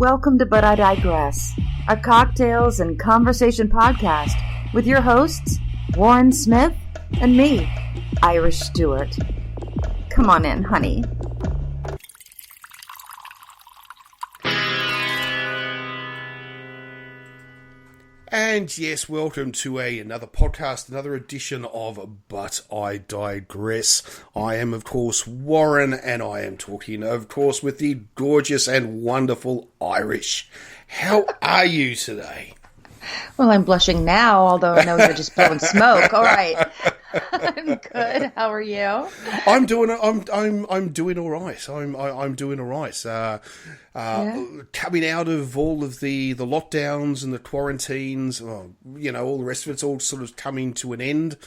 Welcome to But I Digress, a cocktails and conversation podcast with your hosts, Warren Smith and me, Irish Stewart. Come on in, honey. And yes, welcome to another podcast, another edition of But I Digress. I am, of course, Warren, and I am talking, of course, with the gorgeous and wonderful Irish. How are you today? Well, I'm blushing now, although I know you're just blowing smoke. All right. I'm good. How are you? I'm doing all right. I'm doing all right. Coming out of all of the lockdowns and the quarantines, all the rest of it's all sort of coming to an end.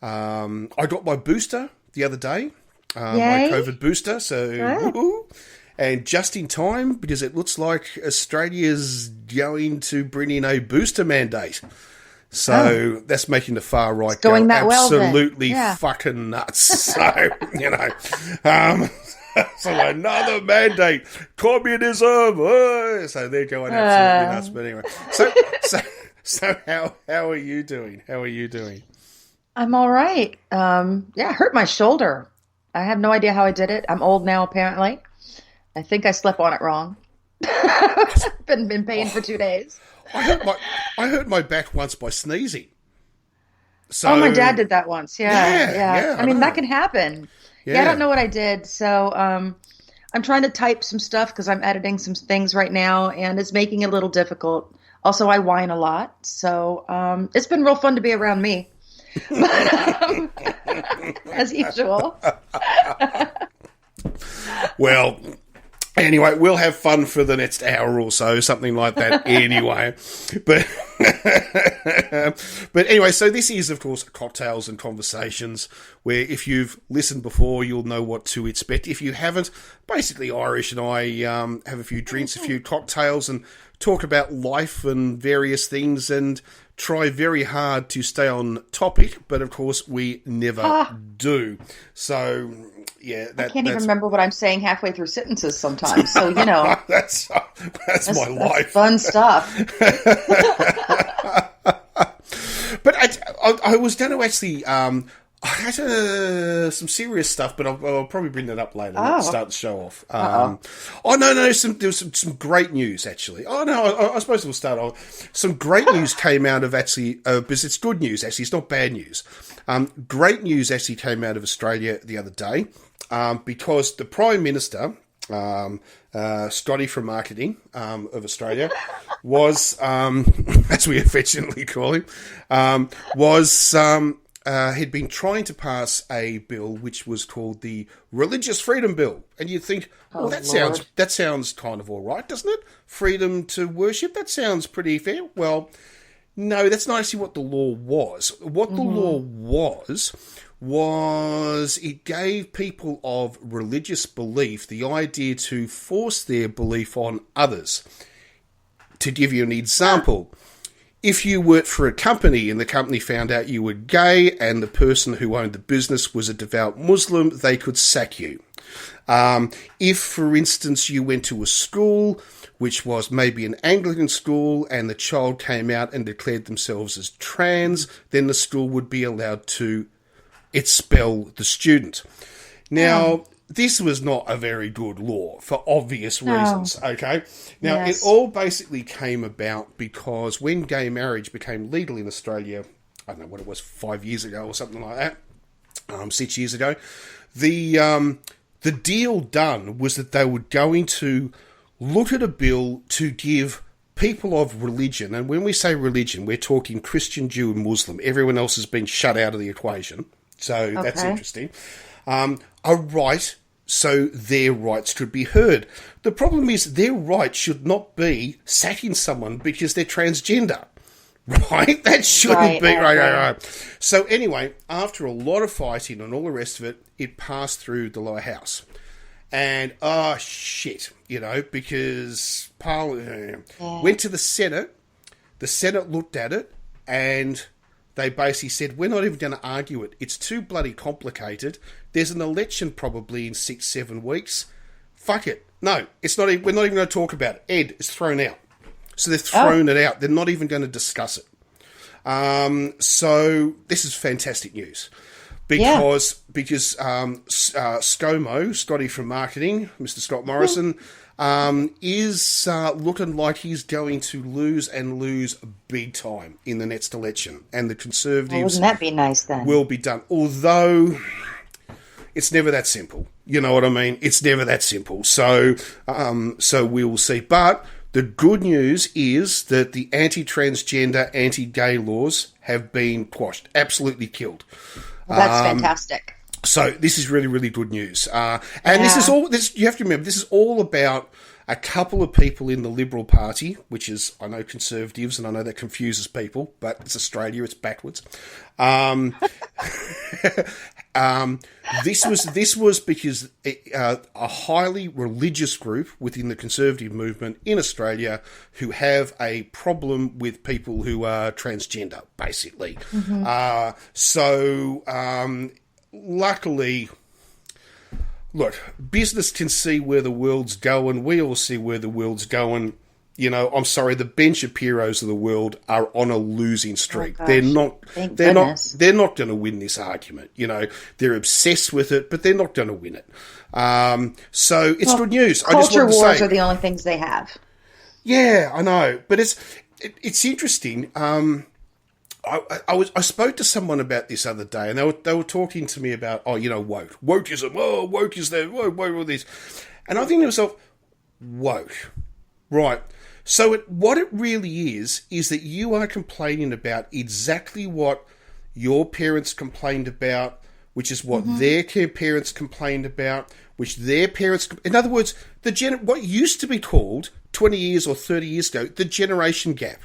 I got my booster the other day, my COVID booster. So, and just in time, because it looks like Australia's going to bring in a booster mandate. So that's making the far right go absolutely fucking nuts. So, so another mandate, communism. So they're going absolutely nuts. But anyway, so how are you doing? How are you doing? I'm all right. I hurt my shoulder. I have no idea how I did it. I'm old now, apparently. I think I slept on it wrong. been in pain for 2 days. I hurt my back once by sneezing. So, my dad did that once. Yeah. I mean, that can happen. Yeah, I don't know what I did. So I'm trying to type some stuff because I'm editing some things right now, and it's making it a little difficult. Also, I whine a lot. So it's been real fun to be around me. As usual. Well, anyway, we'll have fun for the next hour or so, something like that anyway. But anyway, so this is, of course, Cocktails and Conversations, where if you've listened before, you'll know what to expect. If you haven't, basically Irish and I have a few drinks, a few cocktails, and talk about life and various things, and try very hard to stay on topic, but of course we never do. So... yeah, I can't even remember what I'm saying halfway through sentences sometimes. So that's my life. Fun stuff. But I was going to actually. I had some serious stuff, but I'll probably bring that up later. Start the show off. There was some great news actually. I suppose we'll start off. Some great news came out of actually, because it's good news actually. It's not bad news. Great news actually came out of Australia the other day. Because the Prime Minister, Scotty from Marketing of Australia, was, as we affectionately call him, had been trying to pass a bill which was called the Religious Freedom Bill. And you'd think, that sounds kind of all right, doesn't it? Freedom to worship, that sounds pretty fair. Well, no, that's not actually what the law was. What the law was it gave people of religious belief the idea to force their belief on others. To give you an example, if you worked for a company and the company found out you were gay and the person who owned the business was a devout Muslim, they could sack you. If, for instance, you went to a school which was maybe an Anglican school and the child came out and declared themselves as trans, then the school would be allowed to expel the student. Now, this was not a very good law for obvious reasons, okay? Now, it all basically came about because when gay marriage became legal in Australia, I don't know what it was, 5 years ago or something like that, 6 years ago, the deal done was that they were going to look at a bill to give people of religion, and when we say religion, we're talking Christian, Jew, and Muslim. Everyone else has been shut out of the equation. So that's interesting. A right, so their rights could be heard. The problem is their right should not be sacking someone because they're transgender. Right? That shouldn't be. Right. So anyway, after a lot of fighting and all the rest of it, it passed through the lower house. And, because Parliament went to the Senate looked at it, and they basically said, we're not even going to argue it. It's too bloody complicated. There's an election probably in 6-7 weeks. fuck it. No, it's not. We're not even going to talk about it. Ed is thrown out. So they've thrown it out. They're not even going to discuss it. So this is fantastic news. Because ScoMo, Scotty from marketing, Mr. Scott Morrison, is looking like he's going to lose big time in the next election. And the Conservatives wouldn't that be nice then? Will be done. Although it's never that simple. You know what I mean? It's never that simple. So we will see. But the good news is that the anti-transgender, anti-gay laws have been quashed, absolutely killed. Well, that's fantastic. So this is really, really good news. This is all. You have to remember, this is all about a couple of people in the Liberal Party, which is, I know, Conservatives, and I know that confuses people, but it's Australia, it's backwards. This was because a highly religious group within the Conservative movement in Australia who have a problem with people who are transgender, basically. Luckily, look, business can see where the world's going. We all see where the world's going. You know, I'm sorry, the Ben Shapiros of the world are on a losing streak. Oh, they're not going to win this argument. You know, they're obsessed with it, but they're not going to win it. So it's good news. Culture wars are the only things they have. Yeah, I know, but it's interesting. I spoke to someone about this other day, and they were talking to me about, wokeism, woke is there, woke all this, and I think to myself, woke, right? So what it really is that you are complaining about exactly what your parents complained about, which is what their parents complained about, which their parents, in other words, what used to be called 20 years or 30 years ago, the generation gap.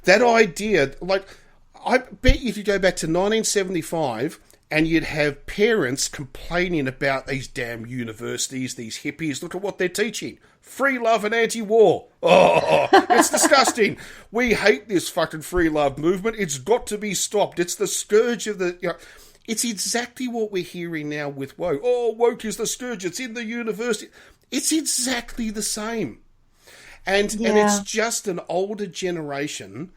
That idea, like, I bet you could go back to 1975 and you'd have parents complaining about these damn universities, these hippies. Look at what they're teaching. Free love and anti-war. Oh, it's disgusting. We hate this fucking free love movement. It's got to be stopped. It's the scourge of the... It's exactly what we're hearing now with woke. Oh, woke is the scourge. It's in the university. It's exactly the same. And it's just an older generation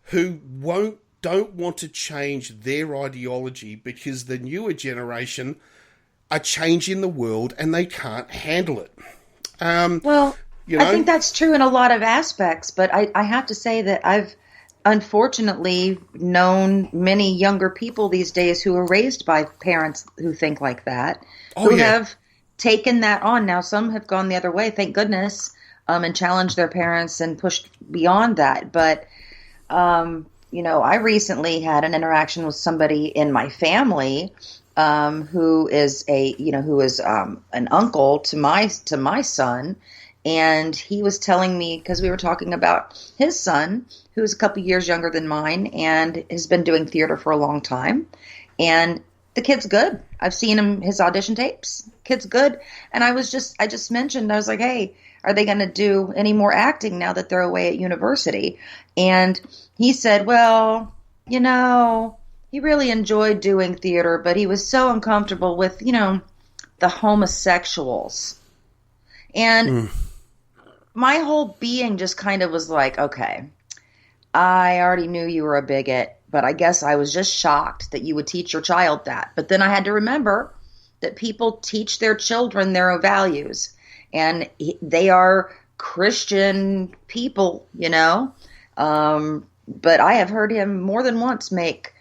who don't want to change their ideology because the newer generation are changing the world and they can't handle it. I think that's true in a lot of aspects, but I have to say that I've unfortunately known many younger people these days who are raised by parents who think like that, have taken that on. Now, some have gone the other way, thank goodness, and challenged their parents and pushed beyond that. But, I recently had an interaction with somebody in my family who is an uncle to my son. And he was telling me, because we were talking about his son, who's a couple years younger than mine and has been doing theater for a long time. And the kid's good. I've seen his audition tapes. Kid's good. And I just mentioned, I was like, hey, are they going to do any more acting now that they're away at university? And he said, well, he really enjoyed doing theater, but he was so uncomfortable with, the homosexuals. And my whole being just kind of was like, okay, I already knew you were a bigot, but I guess I was just shocked that you would teach your child that. But then I had to remember that people teach their children their own values, and they are Christian people, but I have heard him more than once make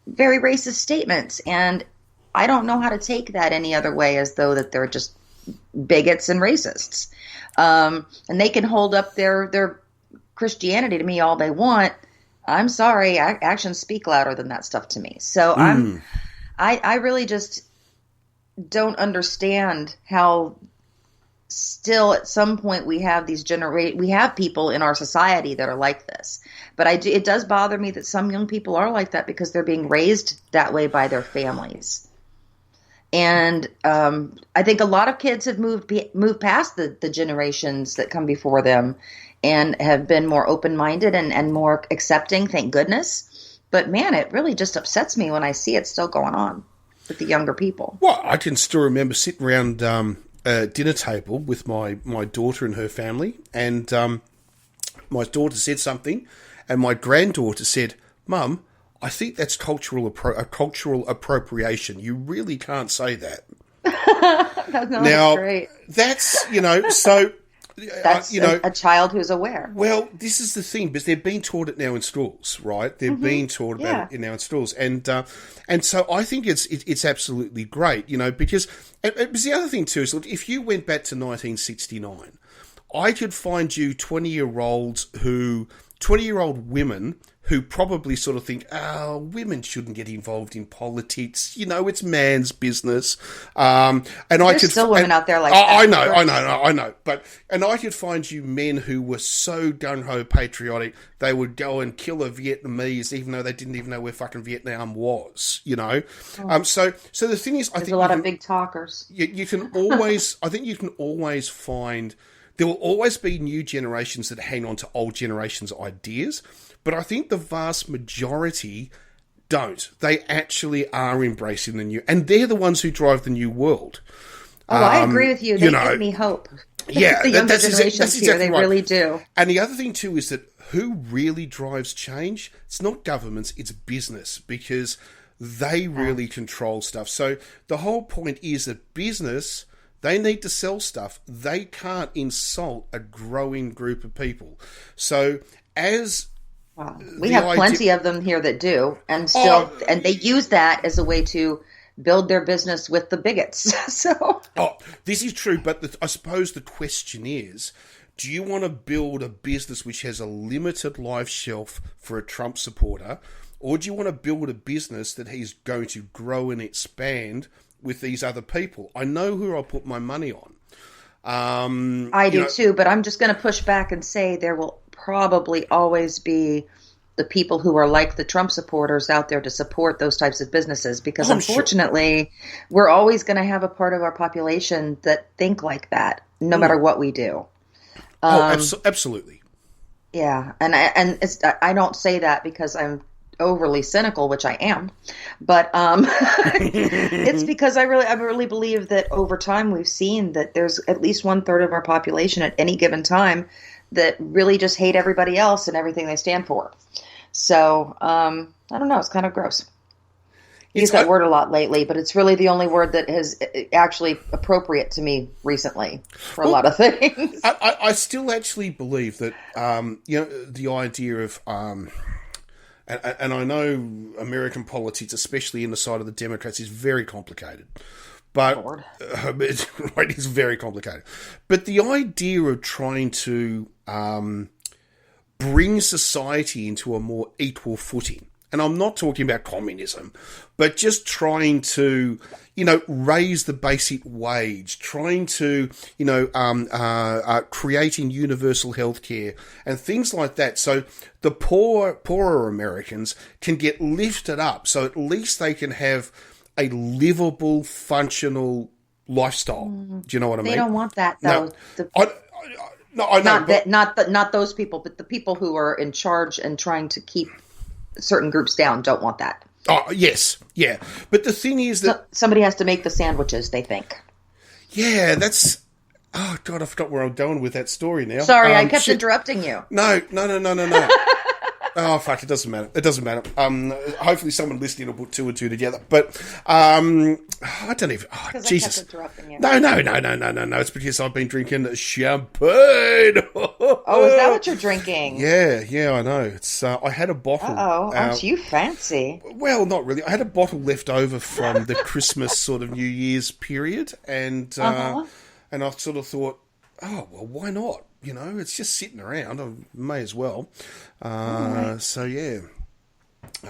very racist statements, and I don't know how to take that any other way as though that they're just bigots and racists. And they can hold up their Christianity to me all they want. I'm sorry, actions speak louder than that stuff to me. So I really just don't understand how still at some point we have we have people in our society that are like this. But it does bother me that some young people are like that because they're being raised that way by their families. And I think a lot of kids have moved past the generations that come before them and have been more open-minded and more accepting, thank goodness. But man, it really just upsets me when I see it still going on with the younger people. Well, I can still remember sitting around dinner table with my daughter and her family, and my daughter said something, and my granddaughter said, "Mum, I think that's cultural appropriation. You really can't say that." That's great. That's, so... That's a child who's aware. Well, this is the thing, because they're being taught it now in schools, right? They're being taught about it now in schools, and so I think it's absolutely great, because it was the other thing too is, look, if you went back to 1969, I could find you 20-year-old women who probably sort of think, women shouldn't get involved in politics. It's man's business. There's still women out there like that. I know. And I could find you men who were so gung-ho patriotic, they would go and kill a Vietnamese, even though they didn't even know where fucking Vietnam was, So the thing is, there's a lot of big talkers. You can always, I think you can always find, there will always be new generations that hang on to old generations' ideas. But I think the vast majority don't. They actually are embracing the new. And they're the ones who drive the new world. I agree with you. They give me hope. Yeah, the younger generations that's exactly here, they right. really do. And the other thing, too, is that who really drives change? It's not governments, it's business. Because they really control stuff. So the whole point is that business... They need to sell stuff. They can't insult a growing group of people. So as... we have plenty of them here that do, and and they use that as a way to build their business with the bigots. This is true, but I suppose the question is, do you want to build a business which has a limited life shelf for a Trump supporter, or do you want to build a business that he's going to grow and expand with these other people? I know who I'll put my money on. I do too, but I'm just going to push back and say there will probably always be the people who are like the Trump supporters out there to support those types of businesses, because unfortunately we're always going to have a part of our population that think like that, no matter what we do. Absolutely. Yeah. And I don't say that because I'm overly cynical, which I am, but it's because I really believe that over time we've seen that there's at least 1/3 of our population at any given time that really just hate everybody else and everything they stand for. So I don't know, it's kind of gross. I use that word a lot lately, but it's really the only word that is actually appropriate to me recently for a lot of things. I still actually believe that the idea of and I know American politics, especially in the side of the Democrats, is very complicated. But it's very complicated. But the idea of trying to bring society into a more equal footing, and I'm not talking about communism, but just trying to, raise the basic wage, trying to, creating universal healthcare and things like that. So the poorer Americans can get lifted up, so at least they can have a livable, functional lifestyle. Do you know what I mean? They don't want that, though. No, I know. Not those people, but the people who are in charge and trying to keep certain groups down don't want that. Oh, yes. Yeah. But the thing is that... somebody has to make the sandwiches, they think. Yeah, that's... Oh, God, I forgot where I'm going with that story now. Sorry, I kept interrupting you. No. Oh, fuck, it doesn't matter. Hopefully someone listening will put two and two together. But, I don't even... Oh, Jesus. I kept interrupting you. No. It's because I've been drinking champagne. Oh, is that what you're drinking? Yeah, I know. It's I had a bottle. Aren't you fancy? Well, not really. I had a bottle left over from the Christmas sort of New Year's period. And I sort of thought, oh, well, why not? It's just sitting around. I may as well. So, yeah.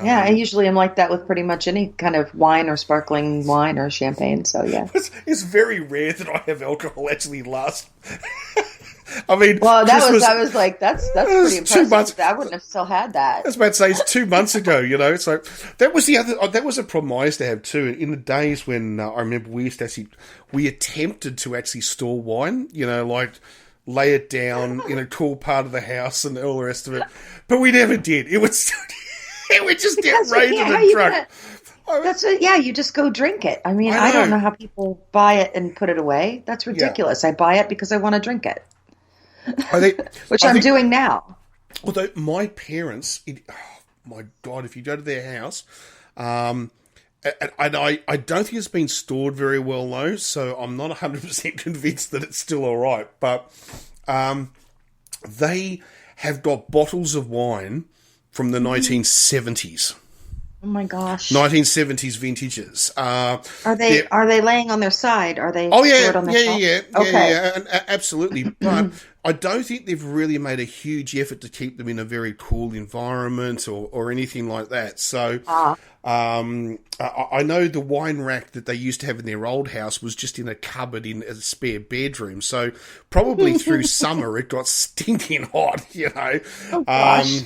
Yeah, I usually am like that with pretty much any kind of wine or sparkling wine or champagne. So, yeah. It's very rare that I have alcohol actually last. I mean, well, I was like, that's pretty impressive. I wouldn't have still had that. I was about to say, it's 2 months ago, So that was that was a problem I used to have too. In the days when I remember we attempted to actually store wine, like lay it down in a cool part of the house and all the rest of it. But we never did. It would just get raided and drunk. That's it. Yeah, you just go drink it. I mean, I don't know how people buy it and put it away. That's ridiculous. I buy it because I want to drink it, which I'm doing now. Although my parents, my God, if you go to their house, and I don't think it's been stored very well though, so I'm not 100% convinced that it's still all right. But they have got bottles of wine from the 1970s. Oh my gosh! 1970s vintages. Are they laying on their side? Are they? Oh yeah, stored on their yeah, absolutely. But I don't think they've really made a huge effort to keep them in a very cool environment or anything like that. So, I know the wine rack that they used to have in their old house was just in a cupboard in a spare bedroom. So probably through summer it got stinking hot. Oh gosh.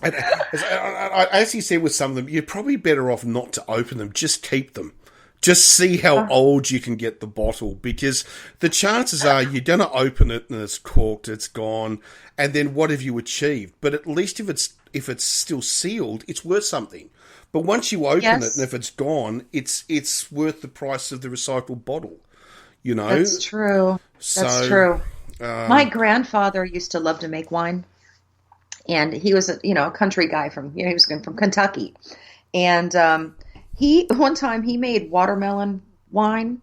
And as he said with some of them, you're probably better off not to open them. Just keep them. Just see how old you can get the bottle, because the chances are you're going to open it and it's corked, it's gone, and then what have you achieved? But at least if it's still sealed, it's worth something. But once you open it and if it's gone, it's worth the price of the recycled bottle. That's true. That's true. My grandfather used to love to make wine. And he was a country guy from Kentucky. And one time he made watermelon wine,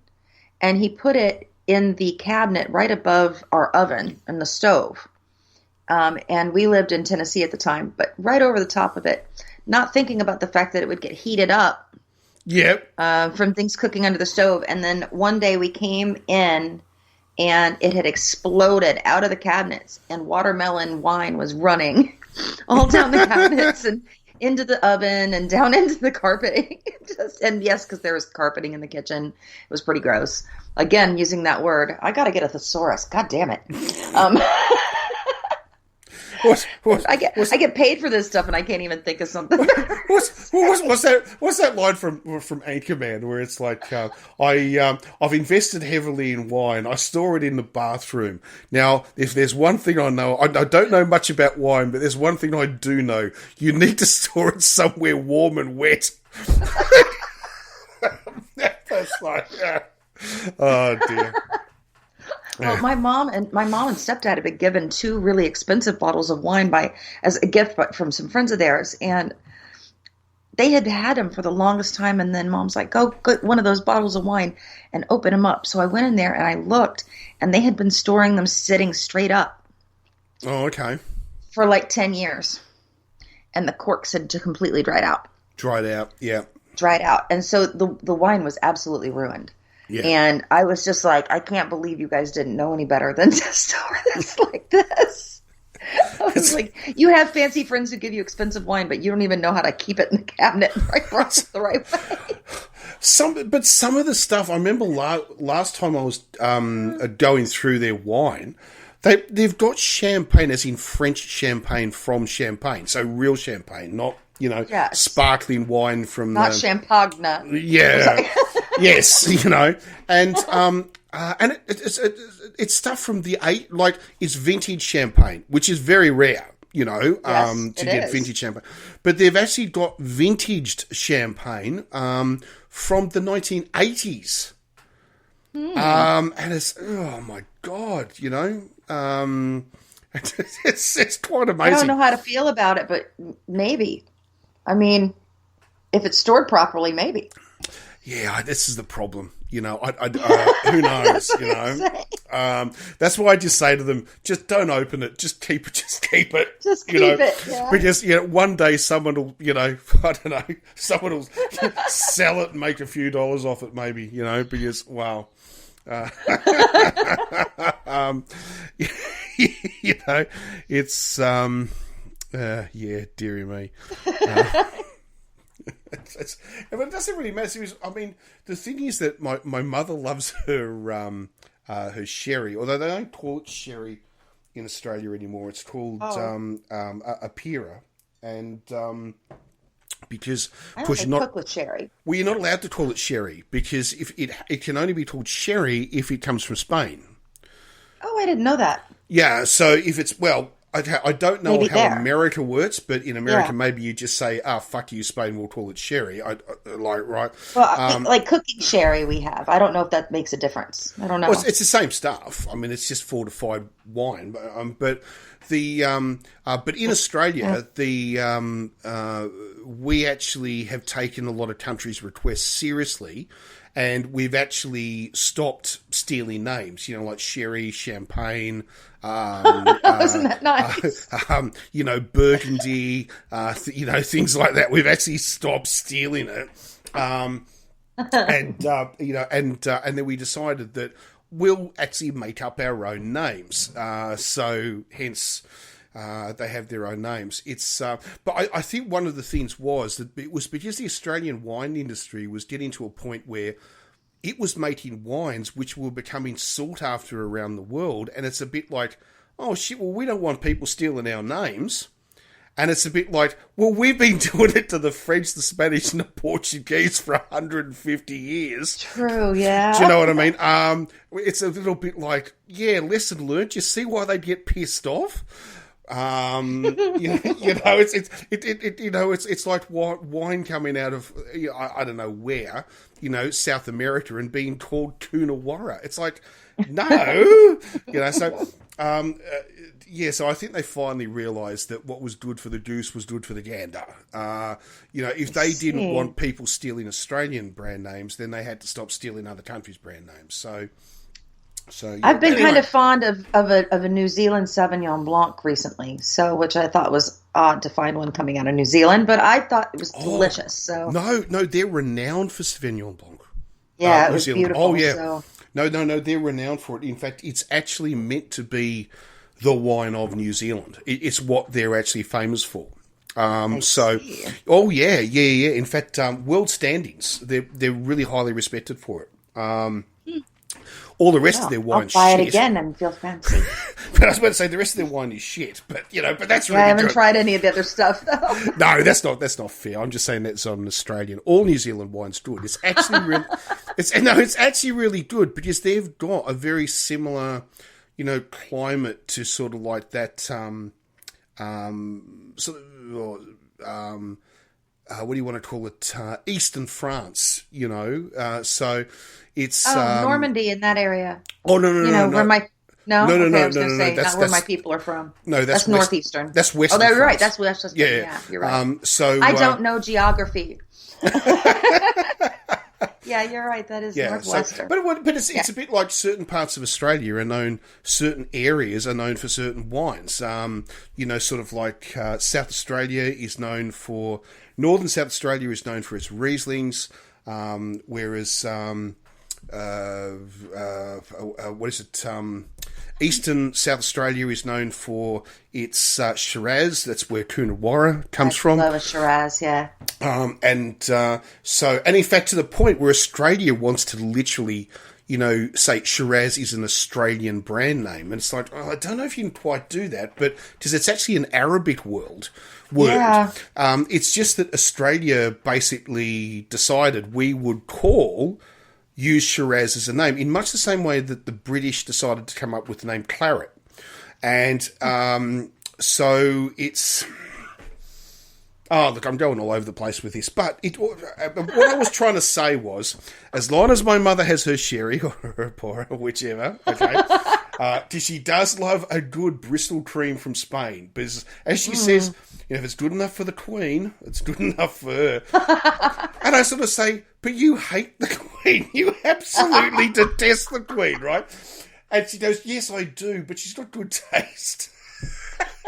and he put it in the cabinet right above our oven and the stove. And we lived in Tennessee at the time, but right over the top of it, not thinking about the fact that it would get heated up. Yep. From things cooking under the stove. And then one day we came in, and it had exploded out of the cabinets, and watermelon wine was running all down the cabinets and into the oven and down into the carpeting. And yes, because there was carpeting in the kitchen. It was pretty gross. Again, using that word. I got to get a thesaurus. God damn it. I get paid for this stuff, and I can't even think of something. What's that line from Anchorman where it's like, I've invested heavily in wine. I store it in the bathroom. Now, if there's one thing I know, I don't know much about wine, but there's one thing I do know: you need to store it somewhere warm and wet. That's like, oh dear. Well, my mom and stepdad had been given 2 really expensive bottles of wine as a gift from some friends of theirs, and they had them for the longest time. And then Mom's like, "Go get one of those bottles of wine and open them up." So I went in there and I looked, and they had been storing them sitting straight up. Oh, okay. For like 10 years, and the corks had completely dried out. Dried out, yeah. Dried out, and so the wine was absolutely ruined. Yeah. And I was just like, I can't believe you guys didn't know any better than to store this like this. I was like, you have fancy friends who give you expensive wine, but you don't even know how to keep it in the cabinet the right way. Some of the stuff, I remember last time I was going through their wine, they've got champagne, as in French champagne from Champagne. So real champagne, not, sparkling wine from... Not champagne. Yeah. Yes, and it's stuff from the it's vintage champagne, which is very rare, to get vintage champagne. But they've actually got vintaged champagne from the 1980s. And it's, oh my God, it's quite amazing. I don't know how to feel about it, but maybe. I mean, if it's stored properly, maybe. Yeah, this is the problem. Who knows? That's why I just say to them, just don't open it. Just keep it. Just keep it. Just keep it. Yeah. Because one day someone will, I don't know, someone will sell it and make a few dollars off it, maybe. Because wow. It's dearie me. It doesn't really matter. I mean, the thing is that my mother loves her sherry, although they don't call it sherry in Australia anymore. It's called a Pira, and because I don't cook with sherry. Well, you're not allowed to call it sherry because if it can only be called sherry if it comes from Spain. Oh, I didn't know that. Yeah, so if it's I don't know maybe how there. America works, but in America, maybe you just say, fuck you, Spain, we'll call it sherry. Right? Well, like cooking sherry we have. I don't know if that makes a difference. I don't know. Well, it's the same stuff. I mean, it's just fortified wine. But in Australia, we actually have taken a lot of countries' requests seriously, and we've actually stopped stealing names. You know, like sherry, champagne. Isn't that nice? Burgundy. Things like that. We've actually stopped stealing it. And then we decided that we'll actually make up our own names. So hence, they have their own names. But I think one of the things was that it was because the Australian wine industry was getting to a point where it was making wines which were becoming sought after around the world. And it's a bit like, oh shit, well, we don't want people stealing our names. And it's a bit like, well, we've been doing it to the French, the Spanish, and the Portuguese for 150 years. True, yeah. Do you know what I mean? It's a little bit like, yeah, lesson learned. You see why they get pissed off? It's like wine coming out of I don't know where, South America and being called Coonawarra. It's like, no, so. So I think they finally realised that what was good for the goose was good for the gander. If they didn't want people stealing Australian brand names, then they had to stop stealing other countries' brand names. So I've been kind of fond of a New Zealand Sauvignon Blanc recently, which I thought was odd to find one coming out of New Zealand, but I thought it was delicious. So no, they're renowned for Sauvignon Blanc. Yeah, it was beautiful. Oh yeah, so. No, they're renowned for it. In fact, it's actually meant to be the wine of New Zealand. It's what they're actually famous for. In fact, world standings. They're really highly respected for it. All the rest of their wine. I'll buy it again and feel fancy. But I was about to say the rest of their wine is shit. But that's really. I haven't tried any of the other stuff though. No, that's not fair. I'm just saying that's an Australian. All New Zealand wine's good. It's actually really. It's actually really good because they've got a very similar, climate to sort of like that. What do you want to call it? Eastern France. So it's Normandy in that area. Oh no! Where my No. I was going to say not where my people are from. No, that's northeastern. That's western. Oh, you're right. France. That's western. Yeah, you're right. I don't know geography. Yeah, you're right. That is northwestern. But it's a bit like certain parts of Australia are known. Certain areas are known for certain wines. Sort of like South Australia is known for. Northern South Australia is known for its Rieslings, whereas Eastern South Australia is known for its Shiraz. That's where Coonawarra comes from. I love a Shiraz, yeah. And in fact, to the point where Australia wants to literally, say Shiraz is an Australian brand name. And it's like, I don't know if you can quite do that, but because it's actually an Arabic word. Yeah. It's just that Australia basically decided we would use Shiraz as a name in much the same way that the British decided to come up with the name Claret. And so it's... Oh, look, I'm going all over the place with this. But what I was trying to say was, as long as my mother has her sherry or her port or whichever, okay, because she does love a good Bristol cream from Spain. Because, as she says, if it's good enough for the Queen, it's good enough for her. And I sort of say, but you hate the Queen. You absolutely detest the Queen, right? And she goes, yes, I do, but she's got good taste.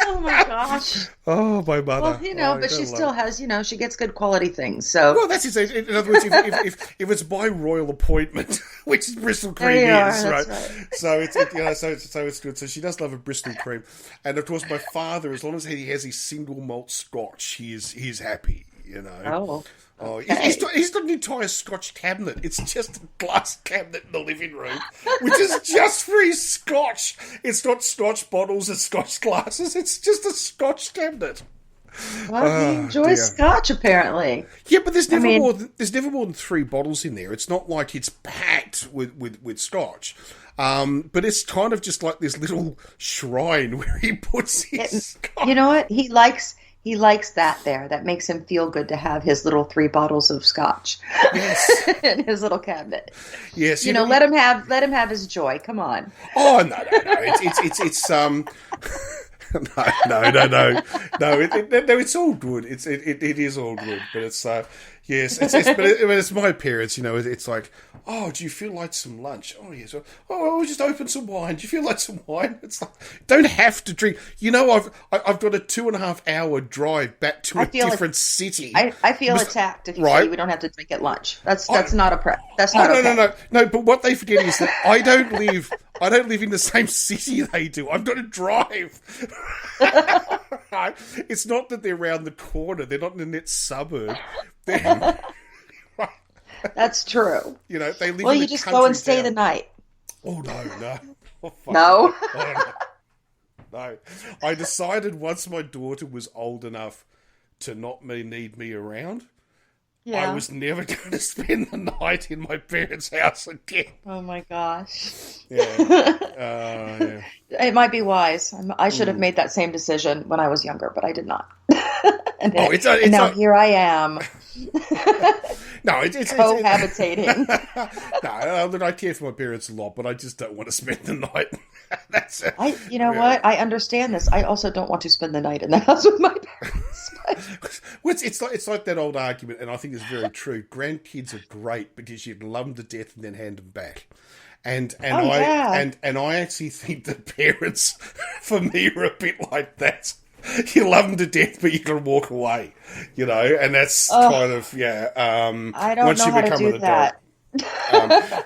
Oh my gosh! Oh, my mother. Well, but she still has, she gets good quality things. So well, that's it. In other words, if it's by royal appointment, which Bristol cream is, right? So it's so it's good. So she does love a Bristol cream, and of course, my father, as long as he has his single malt Scotch, he's happy. Oh, he's got an entire Scotch cabinet. It's just a glass cabinet in the living room, which is just for his Scotch. It's not Scotch bottles and Scotch glasses. It's just a Scotch cabinet. Well, he enjoys scotch, apparently. Yeah, but there's never more than 3 bottles in there. It's not like it's packed with scotch. But it's kind of just like this little shrine where he puts his scotch. You know what? He likes that there. That makes him feel good to have his little 3 bottles of scotch. Yes. In his little cabinet. Yes. You know, let him have his joy. Come on. Oh, no. It's No. It's all good. It is all good, but it's yes. It's my parents. You know, it's like, oh, do you feel like some lunch? Oh yes. Oh, just open some wine. Do you feel like some wine? It's like, don't have to drink. You know, I've got a 2.5 hour drive back to a different city. I feel attacked if you say we don't have to drink at lunch. That's not a prep. That's not okay. No. But what they forget is that I don't live in the same city they do. I've got to drive. It's not that they're around the corner. They're not in the next suburb. That's true. You know, they live. Well, you just go and stay the night. Oh no! Oh, no. No. I decided once my daughter was old enough to not need me around. Yeah. I was never going to spend the night in my parents' house again. Oh my gosh. Yeah. It might be wise. I should have made that same decision when I was younger, but I did not. And now here I am. No, it's cohabitating. No, I care for my parents a lot, but I just don't want to spend the night. That's it. What? I understand this. I also don't want to spend the night in the house with my parents. It's like that old argument, and I think it's very true. Grandkids are great because you can love them to death and then hand them back. And I actually think that parents, for me, are a bit like that. You love them to death, but you can walk away, you know, and that's kind of, I don't know how to do that.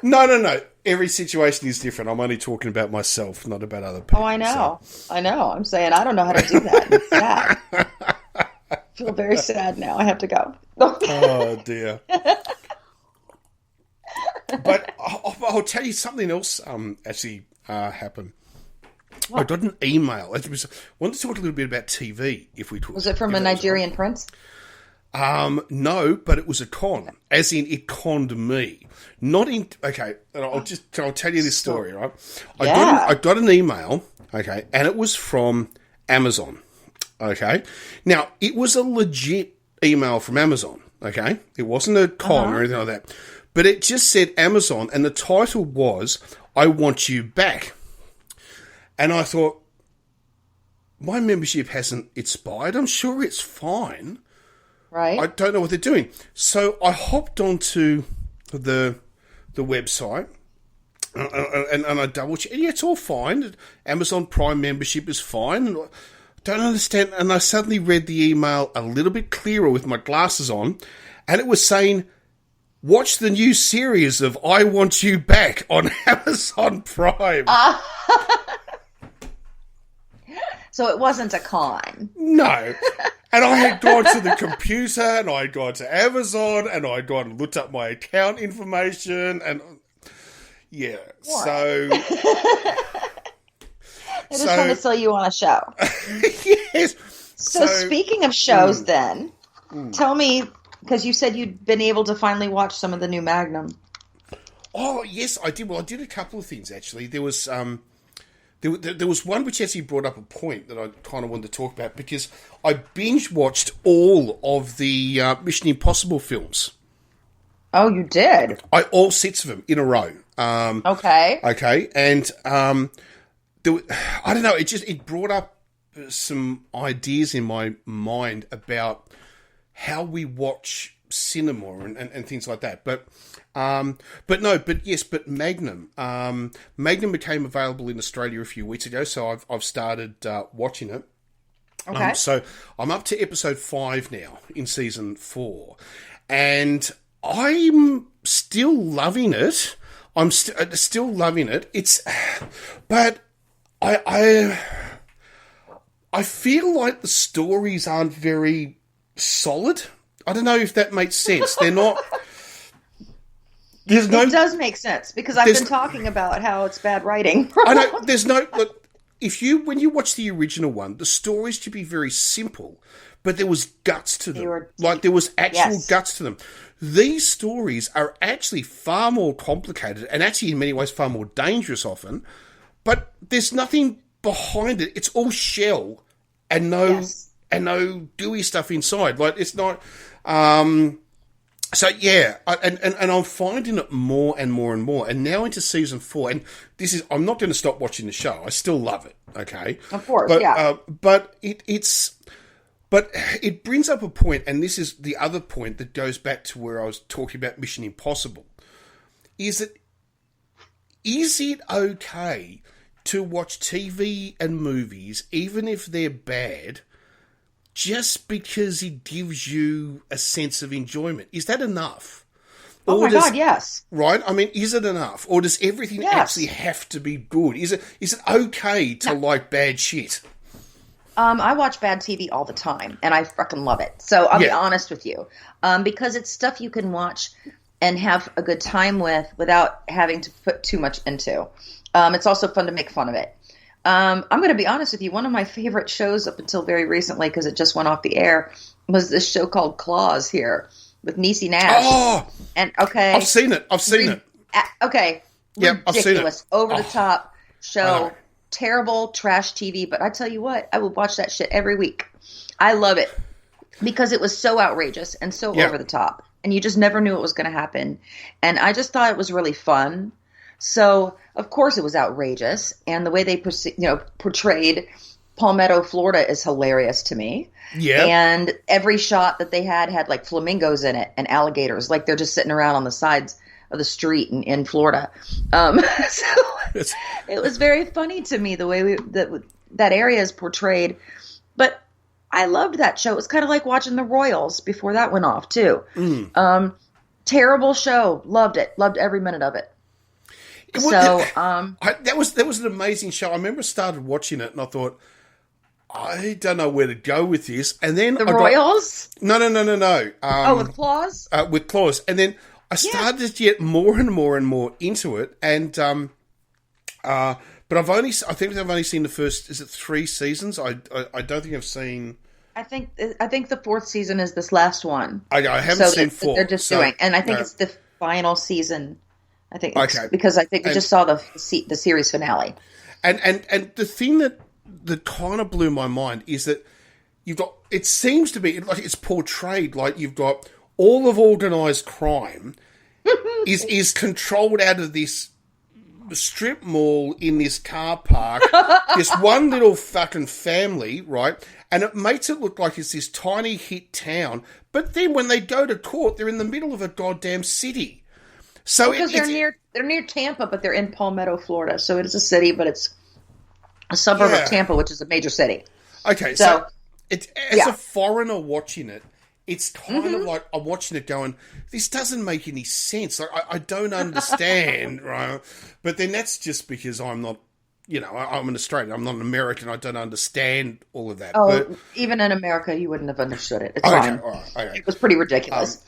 No. Every situation is different. I'm only talking about myself, not about other people. Oh, I know. So. I know. I'm saying I don't know how to do that. It's sad. I feel very sad now. I have to go. Oh, dear. But I'll tell you something else actually happened. What? I got an email. I wanted to talk a little bit about TV. Was it from a Nigerian prince? No, but it was a con. As in, it conned me. Not in. Okay, I'll tell you this story, right? I got an email. Okay, and it was from Amazon. Okay, now it was a legit email from Amazon. Okay, it wasn't a con or anything like that, but it just said Amazon, and the title was "I Want You Back." And I thought, my membership hasn't expired. I'm sure it's fine. Right. I don't know what they're doing. So I hopped onto the website and I double checked. Yeah, it's all fine. Amazon Prime membership is fine. I don't understand. And I suddenly read the email a little bit clearer with my glasses on, and it was saying, watch the new series of I Want You Back on Amazon Prime. So it wasn't a con. No. And I had gone to the computer, and I had gone to Amazon, and I had gone and looked up my account information, and yeah. What? So they're just trying to sell you on a show. Yes. So speaking of shows, then, tell me, because you said you'd been able to finally watch some of the new Magnum. Oh yes, I did. Well, I did a couple of things actually. There was There was one which actually brought up a point that I kind of wanted to talk about, because I binge-watched all of the Mission Impossible films. Oh, you did? All 6 of them in a row. Okay. Okay, and I don't know, it brought up some ideas in my mind about how we watch cinema and things like that. But Magnum. Magnum became available in Australia a few weeks ago, so I've started watching it. Okay. So I'm up to episode 5 now in season 4, and I'm still loving it. I'm still loving it. But I feel like the stories aren't very solid. I don't know if that makes sense. They're not. It does make sense, because I've been talking about how it's bad writing. I know. There's no. Look, when you watch the original one, the stories should be very simple, but there was guts to them. were Like, there was actual Yes. guts to them. These stories are actually far more complicated and actually in many ways far more dangerous often, but there's nothing behind it. It's all shell and no gooey stuff inside. Like, it's not... So yeah, and I'm finding it more and more and more. And now into season 4, and this is, I'm not going to stop watching the show. I still love it. Okay, Of course, but, yeah. But it brings up a point, and this is the other point that goes back to where I was talking about Mission Impossible. Is it okay to watch TV and movies, even if they're bad, just because it gives you a sense of enjoyment? Is that enough? Oh my God, yes. Right? I mean, is it enough? Or does everything actually have to be good? Is it okay to like bad shit? I watch bad TV all the time, and I fucking love it. So I'll be honest with you. Because it's stuff you can watch and have a good time with without having to put too much into. It's also fun to make fun of it. I'm going to be honest with you. One of my favorite shows up until very recently, because it just went off the air, was this show called Claws here with Niecy Nash. Oh, and okay, I've seen it. Okay, yeah, I've seen it. Over the top show, terrible trash TV. But I tell you what, I would watch that shit every week. I love it because it was so outrageous and so over the top, and you just never knew what was going to happen. And I just thought it was really fun. So, of course, it was outrageous, and the way they portrayed Palmetto, Florida, is hilarious to me. Yeah. And every shot that they had like flamingos in it and alligators, like they're just sitting around on the sides of the street in Florida. So it was very funny to me the way that area is portrayed. But I loved that show. It was kind of like watching The Royals before that went off too. Terrible show. Loved it. Loved every minute of it. That was an amazing show. I remember I started watching it and I thought, I don't know where to go with this. And then Royals? No. With Claws? With Claws. And then I started to get more and more and more into it. And but I think I've only seen the first. Is it 3 seasons? I don't think I've seen. I think the 4th season is this last one. I haven't seen 4. They're just doing, and I think it's the final season. I think because I think we just saw the series finale. And the thing that kind of blew my mind is that you've got, it seems to be like it's portrayed like you've got all of organised crime is controlled out of this strip mall in this car park, this one little fucking family, right? And it makes it look like it's this tiny hit town, but then when they go to court, they're in the middle of a goddamn city. So because they're near Tampa, but they're in Palmetto, Florida. So it is a city, but it's a suburb of Tampa, which is a major city. Okay, so it's as a foreigner watching it, it's kind of like I'm watching it going, this doesn't make any sense. Like I don't understand, right? But then that's just because I'm not, I'm an Australian. I'm not an American. I don't understand all of that. Oh, but even in America, you wouldn't have understood it. It's fine. All right, okay. It was pretty ridiculous.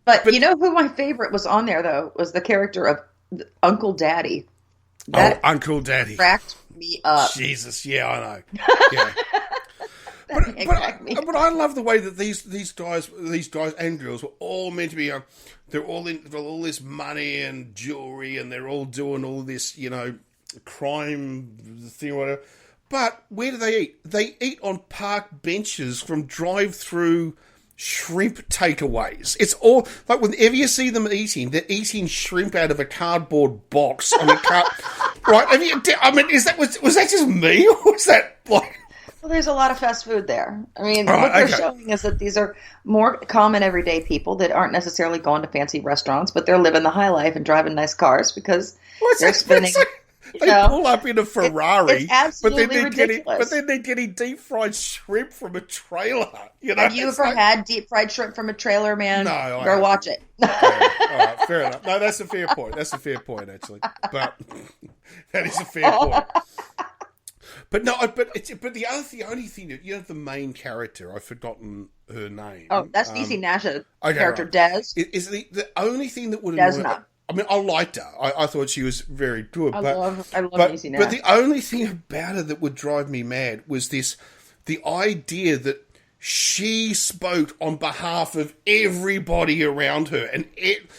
But you know who my favorite was on there, though, was the character of Uncle Daddy. Uncle Daddy. Cracked me up. Jesus, yeah, I know. Yeah. But I love the way that these guys and girls were all meant to be. They're all in for all this money and jewelry, and they're all doing all this, crime thing or whatever. But where do they eat? They eat on park benches from drive-through shrimp takeaways. It's all like whenever you see them eating, they're eating shrimp out of a cardboard box on a cart. Right? Was that just me, or was that like? Well, there's a lot of fast food there. I mean, what they're showing is that these are more common everyday people that aren't necessarily going to fancy restaurants, but they're living the high life and driving nice cars because they're spending. They pull up in a Ferrari, it's absolutely ridiculous. But then they're getting deep fried shrimp from a trailer. Have you ever had deep fried shrimp from a trailer, man? No, go watch it. All right, fair enough. No, that's a fair point. That's a fair point, actually. But that is a fair point. But no, but the only thing that the main character, I've forgotten her name. Oh, that's Niecy Nash's character, Des. Is the only thing that would annoy me. I mean, I liked her. I thought she was very good. I love Niecy Nash. But the only thing about her that would drive me mad was the idea that she spoke on behalf of everybody around her, and it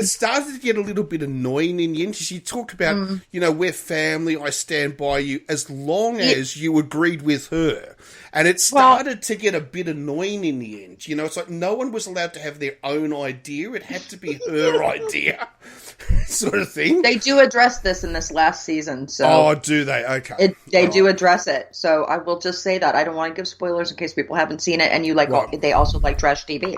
started to get a little bit annoying in the end. She talked about, we're family, I stand by you, as long as you agreed with her. And it started to get a bit annoying in the end. It's like no one was allowed to have their own idea. It had to be her idea, sort of thing. They do address this in this last season. So oh, do they? Okay. They do address it. So I will just say that. I don't want to give spoilers in case people haven't seen it. And they also like trash TV.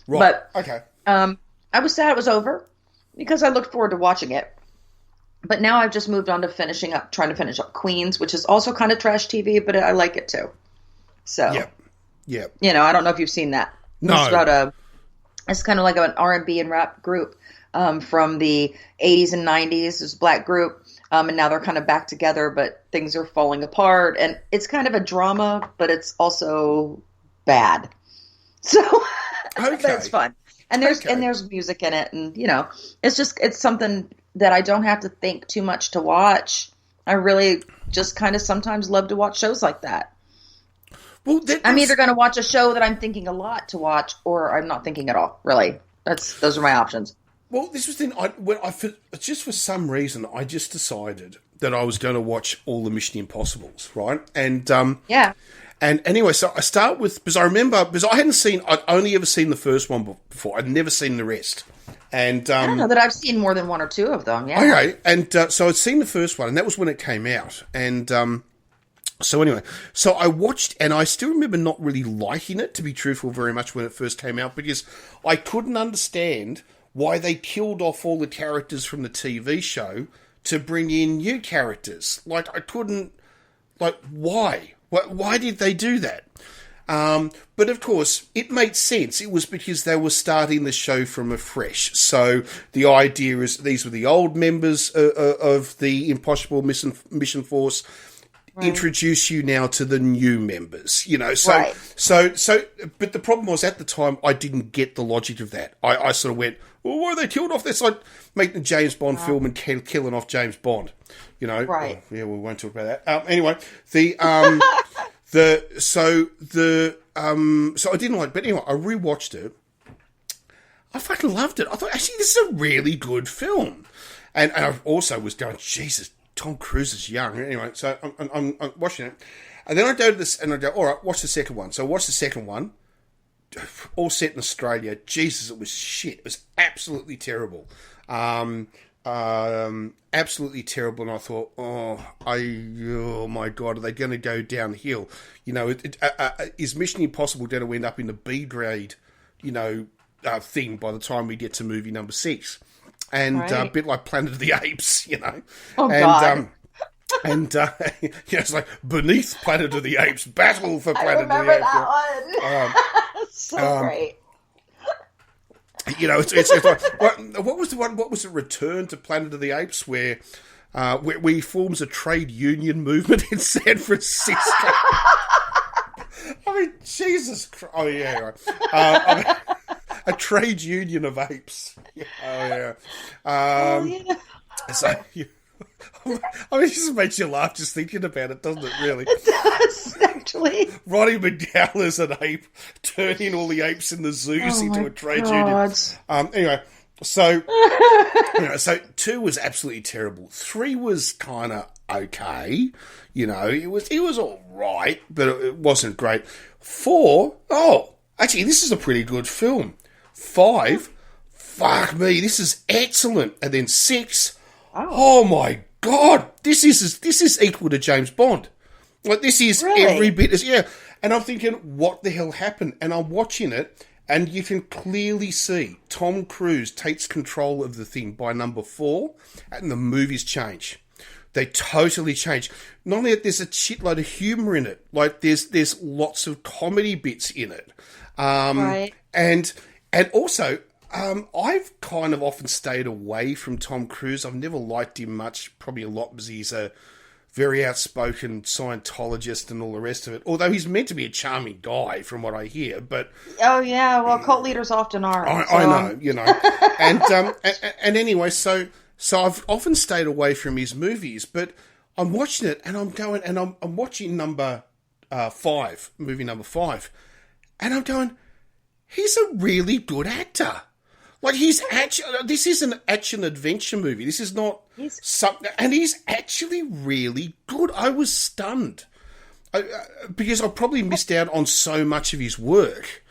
Right. But, okay. I was sad it was over because I looked forward to watching it. But now I've just moved on to trying to finish up Queens, which is also kind of trash TV, but I like it too. So, yeah. I don't know if you've seen that. No. It's kind of like an R&B and rap group from the 80s and 90s. It's a black group, and now they're kind of back together, but things are falling apart. And it's kind of a drama, but it's also bad. So, but it's fun. And there's music in it, and it's something that I don't have to think too much to watch. I really just kind of sometimes love to watch shows like that. Well, I'm either going to watch a show that I'm thinking a lot to watch, or I'm not thinking at all. Really, those are my options. Well, this was just for some reason I just decided that I was going to watch all the Mission Impossibles, right? And And anyway, so I start with, because I'd only ever seen the first one before. I'd never seen the rest. And I don't know that I've seen more than one or two of them. Yeah. Okay. And so I'd seen the first one, and that was when it came out. And so anyway, so I watched, and I still remember not really liking it, to be truthful, very much when it first came out, because I couldn't understand why they killed off all the characters from the TV show to bring in new characters. Like, I couldn't, why? Why did they do that? But of course, it made sense. It was because they were starting the show from afresh. So the idea is these were the old members of the Impossible Mission Force. Right. Introduce you now to the new members, So, right. so. But the problem was, at the time, I didn't get the logic of that. I sort of went, well, why are they killed off? That's like making a James Bond film and killing off James Bond, Right. We won't talk about that. Anyway, so I didn't like, but anyway, I rewatched it. I fucking loved it. I thought, actually, this is a really good film. And I also was going, Jesus, Tom Cruise is young. Anyway, so I'm watching it. And then I go to this, and I go, all right, watch the second one. So I watched the second one, all set in Australia. Jesus, it was shit. It was absolutely terrible. Absolutely terrible. And I thought, oh my God, are they going to go downhill? Is Mission Impossible going to end up in the B grade, thing by the time we get to movie number 6? And right. A bit like Planet of the Apes, Oh, God. It's like beneath Planet of the Apes, battle for Planet of the Apes. I remember that one. So great. It's like, what was the one? What was the Return to Planet of the Apes, where he forms a trade union movement in San Francisco? I mean, Jesus Christ! Oh yeah, right. A trade union of apes. Oh yeah. So, it just makes you laugh just thinking about it, doesn't it, really? It does, actually. Roddy McDowell is an ape, turning all the apes in the zoos into a trade union. Anyway, so, so 2 was absolutely terrible. 3 was kind of okay. It was all right, but it wasn't great. 4, actually, this is a pretty good film. 5, fuck me, this is excellent. And then 6, oh my God, this is equal to James Bond. Like, this is really? Every bit as, yeah. And I'm thinking, what the hell happened? And I'm watching it, and you can clearly see Tom Cruise takes control of the thing by number 4, and the movies change. They totally change. Not only that, there's a shitload of humour in it. Like, there's lots of comedy bits in it. Right. And also, I've kind of often stayed away from Tom Cruise. I've never liked him much, probably a lot because he's a very outspoken Scientologist and all the rest of it. Although he's meant to be a charming guy, from what I hear. But oh yeah, well, cult leaders often are. I know, and anyway, so I've often stayed away from his movies. But I'm watching it, and I'm going, and I'm watching number 5, movie number 5. And I'm going, he's a really good actor. Like, he's actually, this is an action-adventure movie. This is not something, and he's actually really good. I was stunned. Because I probably missed out on so much of his work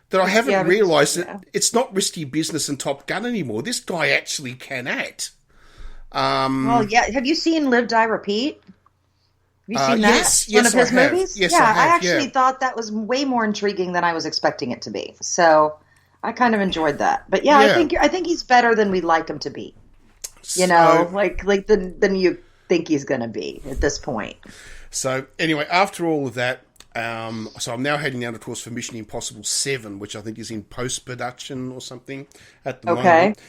that I haven't realised that it's not Risky Business and Top Gun anymore. This guy actually can act. Well, yeah. Have you seen Live, Die, Repeat? Have you seen that? Yes, One of his I have. movies? Yes, yeah, I have, I actually thought that was way more intriguing than I was expecting it to be. So I kind of enjoyed that. But yeah, I think he's better than we'd like him to be. You know, like than you think he's going to be at this point. So anyway, after all of that, so I'm now heading down, of course, for Mission Impossible 7, which I think is in post-production or something at the moment.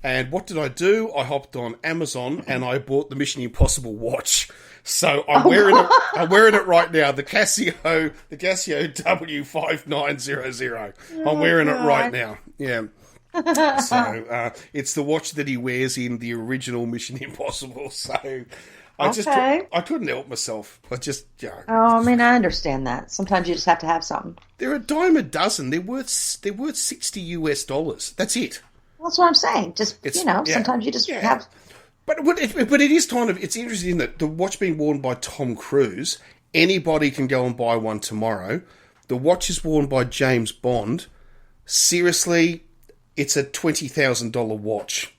And what did I do? I hopped on Amazon and I bought the Mission Impossible watch. So I'm wearing it. I'm wearing it right now. The Casio W5900. I'm wearing it right now. Yeah. So it's the watch that he wears in the original Mission Impossible. So I couldn't help myself. I just I mean, I understand that. Sometimes you just have to have something. They're a dime a dozen. They're worth $60. That's it. That's what I'm saying. Just sometimes you just have. But it is kind of, it's interesting that the watch being worn by Tom Cruise, anybody can go and buy one tomorrow. The watch is worn by James Bond. Seriously, it's a $20,000 watch.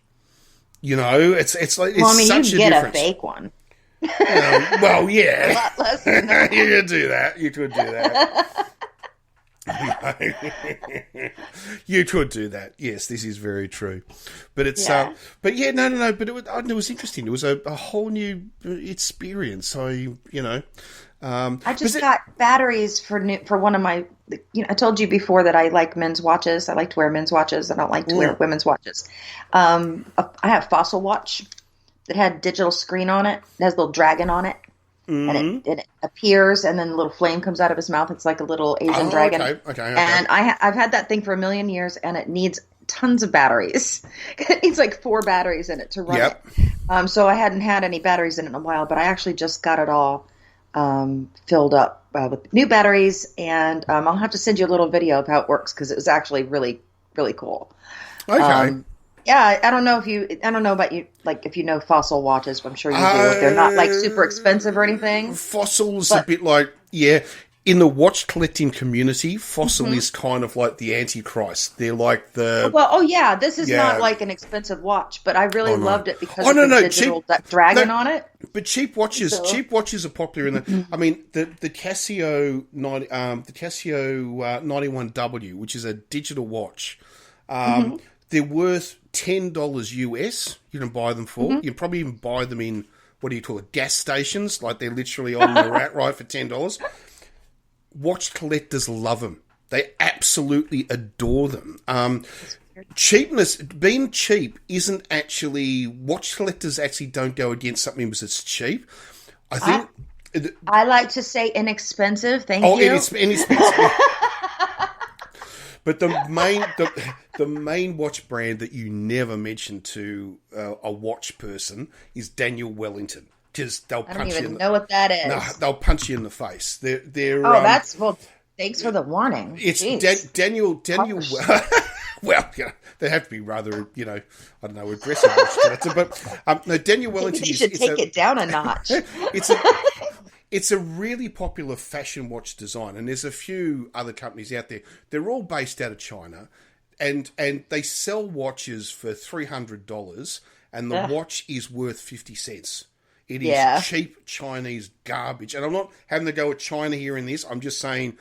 You know, it's like, it's such a difference. You can get a fake one. Well, yeah. A lot less than that. You could do that. You could do that. You could do that. Yes, this is very true. But it's no. But it was interesting. It was a whole new experience. I just got batteries for one of my. I told you before that I like men's watches. I like to wear men's watches. I don't like to wear women's watches. I have a Fossil watch that had digital screen on it. It has a little dragon on it. Mm-hmm. And it appears, and then a little flame comes out of his mouth. It's like a little Asian dragon. Okay. And I've had that thing for a million years, and it needs tons of batteries. It needs like 4 batteries in it to run it. So I hadn't had any batteries in it in a while, but I actually just got it all filled up with new batteries, and I'll have to send you a little video of how it works because it was actually really, really cool. Okay. Yeah, I don't know about you, like if you know Fossil watches, but I'm sure you do. They're not like super expensive or anything. Fossil's a bit like, in the watch collecting community, Fossil is kind of like the Antichrist. They're like the... Well, this is not like an expensive watch, but I really loved it because of the digital dragon on it. But cheap watches are popular in the... I mean, the Casio 91W, which is a digital watch, they're worth $10 US. You can buy them for. You can probably even buy them in, what do you call it, gas stations. Like they're literally on the rat ride for $10. Watch collectors love them. They absolutely adore them. Cheapness, being cheap isn't actually... Watch collectors actually don't go against something because it's cheap. I think... I like to say inexpensive. Thank you. Inexpensive. But the main watch brand that you never mention to a watch person is Daniel Wellington. Because they'll punch you. I don't even know what that is. No, they'll punch you in the face. They're thanks for the warning. It's Daniel. Well, they have to be rather, I don't know, aggressive watch collector. But no, Daniel Wellington. You should take it down a notch. It's a really popular fashion watch design, and there's a few other companies out there. They're all based out of China, and they sell watches for $300, and the watch is worth 50 cents. It is cheap Chinese garbage. And I'm not having to go with China here in this. I'm just saying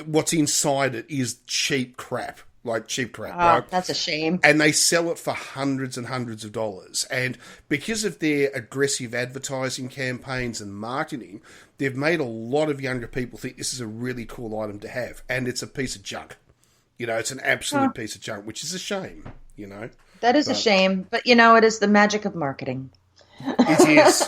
what's inside it is cheap crap. Like cheap crap, right? That's a shame. And they sell it for hundreds and hundreds of dollars. And because of their aggressive advertising campaigns and marketing, they've made a lot of younger people think this is a really cool item to have. And it's a piece of junk. It's an absolute piece of junk, which is a shame, That is a shame. But, it is the magic of marketing. It is.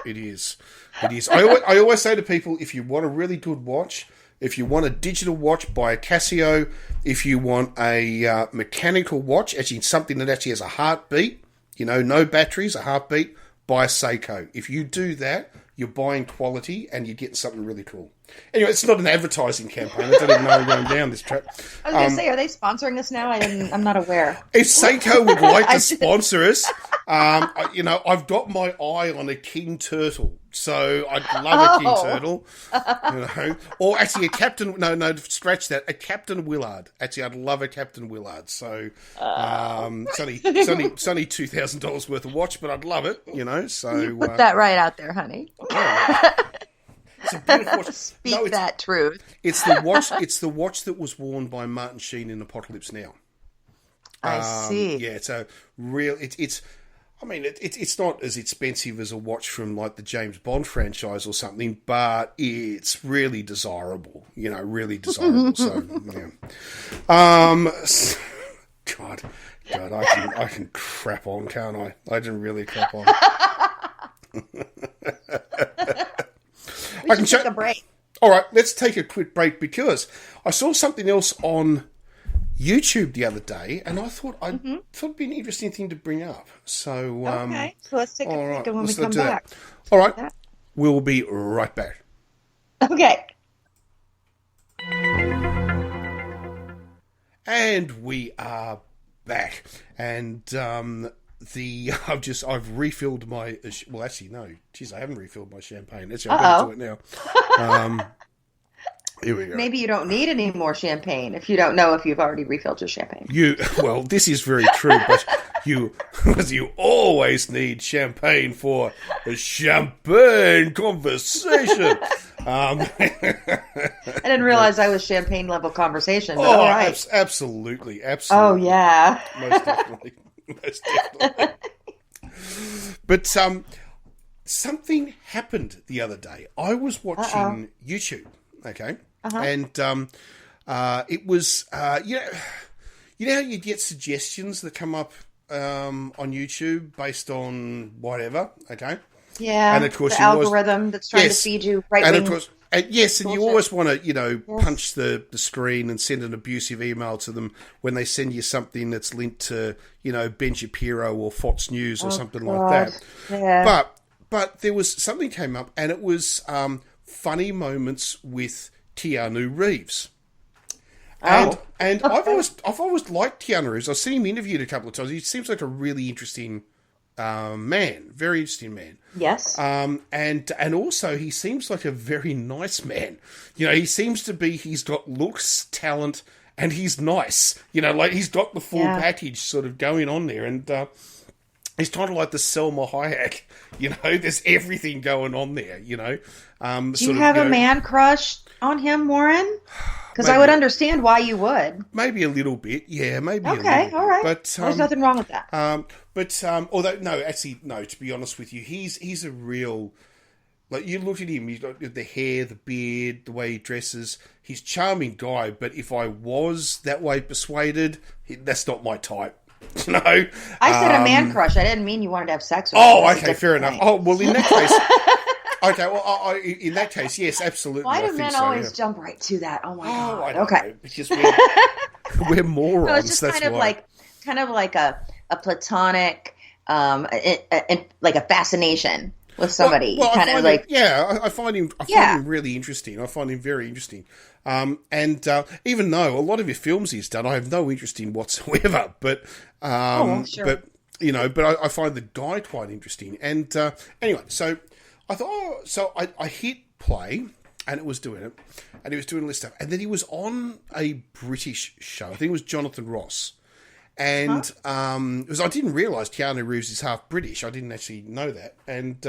It is. It is. I always say to people, if you want a really good watch, if you want a digital watch, buy a Casio. If you want a mechanical watch, actually something that actually has a heartbeat, no batteries, a heartbeat, buy a Seiko. If you do that, you're buying quality and you're getting something really cool. Anyway, it's not an advertising campaign. I don't even know we're going down this track. I was going to say, are they sponsoring us now? I'm not aware. If Seiko would like to sponsor us, I've got my eye on a king turtle. So I'd love a king turtle, or actually a captain. No, scratch that. A Captain Willard. Actually, I'd love a Captain Willard. So it's only $2,000 worth of watch, but I'd love it. So you put that right out there, honey. It's a beautiful watch. Speak that truth. It's the watch. It's the watch that was worn by Martin Sheen in Apocalypse Now. I see. Yeah, it's a real. It's. I mean, it's not as expensive as a watch from like the James Bond franchise or something, but it's really desirable. Really desirable. So, yeah. God, I can crap on, can't I? I can really crap on. We should take a break. All right, let's take a quick break because I saw something else on YouTube the other day, and I thought it'd be an interesting thing to bring up. So, okay, so let's take a break, and when we come back. All right, we'll be right back. Okay. And we are back, and I've refilled my. Well, actually, no. Geez, I haven't refilled my champagne. Actually, I'm going to do it now. Here we go. Maybe you don't need any more champagne if you don't know if you've already refilled your champagne. Well, this is very true, but you always need champagne for a champagne conversation. I didn't realize I was champagne level conversation. But all right. Absolutely. Oh yeah, most definitely. But something happened the other day. I was watching YouTube. Okay. And it was, you know how you get suggestions that come up on YouTube based on whatever, okay? Yeah, and of course the algorithm that's trying to feed you right-wing. And of course, and you always want to, punch the screen and send an abusive email to them when they send you something that's linked to, Ben Shapiro or Fox News or something like that. Yeah. But there was something came up, and it was funny moments with Keanu Reeves. And I've always liked Keanu Reeves. I've seen him interviewed a couple of times. He seems like a really interesting man, very interesting man. Yes. And also he seems like a very nice man. He seems to be. He's got looks, talent, and he's nice. Like he's got the full package sort of going on there, and he's kind of like the Selma Hayek. There's everything going on there. Do you have a man crush on him, Warren? Because I would understand why you would. Maybe a little bit, yeah. Maybe. Okay, all right. But there's nothing wrong with that. Although no. To be honest with you, he's a real. Like you look at him, he's got the hair, the beard, the way he dresses. He's a charming guy, but if I was that way persuaded, that's not my type. No. I said a man crush. I didn't mean you wanted to have sex with him. Oh, okay, fair enough. Oh, well, in that case. Okay, well, in that case, yes, absolutely. Why do men always jump right to that? Oh my god! I don't know, because we're morons. No, it's just kind of like a platonic, like a fascination with somebody. Well, I find him really interesting. I find him very interesting. And even though a lot of your films he's done, I have no interest in whatsoever. But sure. But I find the guy quite interesting. And anyway, so. I thought, so I hit play, and it was doing it, and he was doing all this stuff, and then he was on a British show. I think it was Jonathan Ross, and I didn't realise Keanu Reeves is half British. I didn't actually know that, and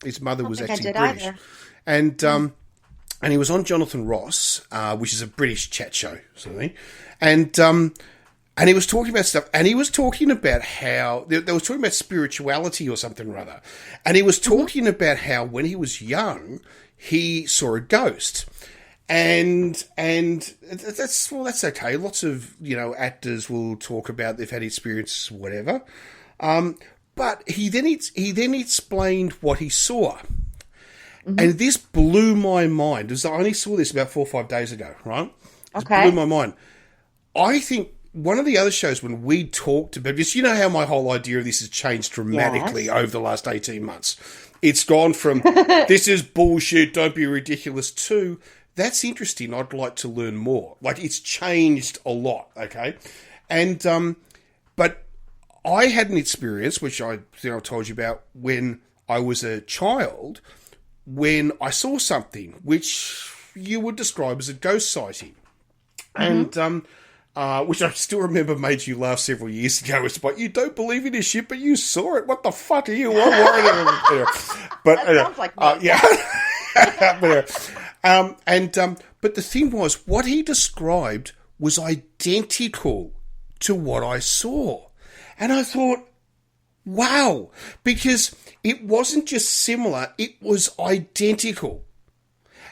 his mother was actually British, either. And he was on Jonathan Ross, which is a British chat show, sort of thing, and he was talking about stuff, and he was talking about how they was talking about spirituality or something or other, and he was talking about how when he was young he saw a ghost, and that's okay. Lots of actors will talk about they've had experiences, whatever, but he then explained what he saw, and this blew my mind. As I only saw this about 4 or 5 days ago, right? It blew my mind. I think. One of the other shows when we talked about, because how my whole idea of this has changed dramatically over the last 18 months. It's gone from, this is bullshit, don't be ridiculous, to, that's interesting, I'd like to learn more. Like, it's changed a lot, okay? And, but I had an experience, which I think I told you about, when I was a child, when I saw something which you would describe as a ghost sighting. Mm-hmm. And, which I still remember made you laugh several years ago. It's like, you don't believe in this shit, but you saw it. What the fuck are you? But that sounds like me. Yeah. But the thing was, what he described was identical to what I saw. And I thought, wow, because it wasn't just similar, it was identical.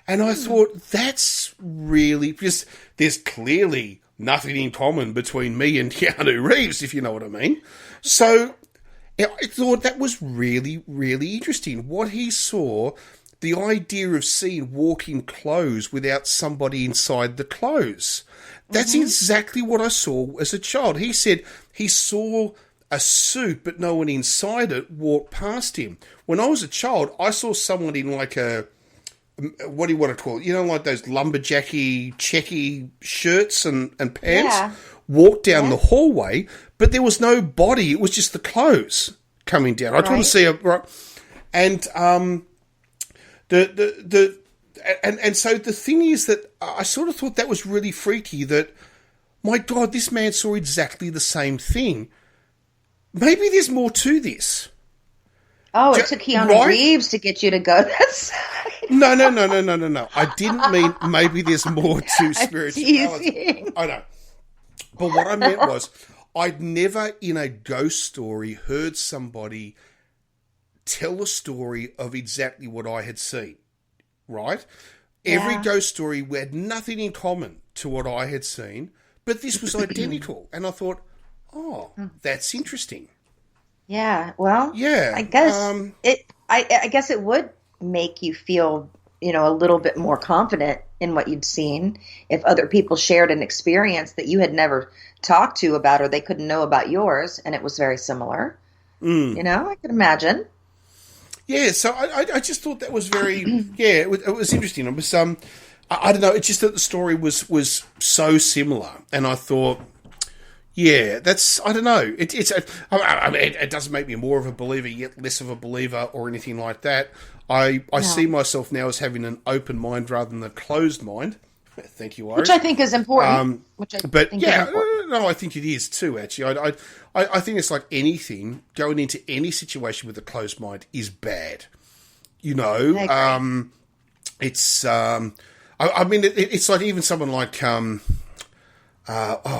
And I thought, that's really, because there's clearly nothing in common between me and Keanu Reeves, if you know what I mean. So I thought that was really, really interesting. What he saw, the idea of seeing walking clothes without somebody inside the clothes. That's exactly what I saw as a child. He said he saw a suit, but no one inside it walked past him. When I was a child, I saw someone in like a, what do you want to call it? You know, like those lumberjacky, checky shirts and pants, walk down the hallway, but there was no body. It was just the clothes coming down. I couldn't see it. Right. And and so the thing is that I sort of thought that was really freaky, that, my God, this man saw exactly the same thing. Maybe there's more to this. Oh, it took Keanu Reeves to get you to go that side. No. I didn't mean maybe there's more to spirituality. I know. But what I meant was, I'd never in a ghost story heard somebody tell a story of exactly what I had seen, right? Yeah. Every ghost story had nothing in common to what I had seen, but this was identical. And I thought, oh, that's interesting. Yeah, well, I guess I guess it would make you feel, a little bit more confident in what you'd seen if other people shared an experience that you had never talked to about, or they couldn't know about yours, and it was very similar. I could imagine. Yeah, so I just thought that was very, it was interesting. It was, I don't know, it's just that the story was so similar, and I thought, yeah, that's, I don't know. It doesn't make me more of a believer, yet less of a believer or anything like that. I see myself now as having an open mind rather than a closed mind. Thank you, Iris. Which I think is important. I think it is too, actually. I think it's like anything, going into any situation with a closed mind is bad. It's, it's like even someone like,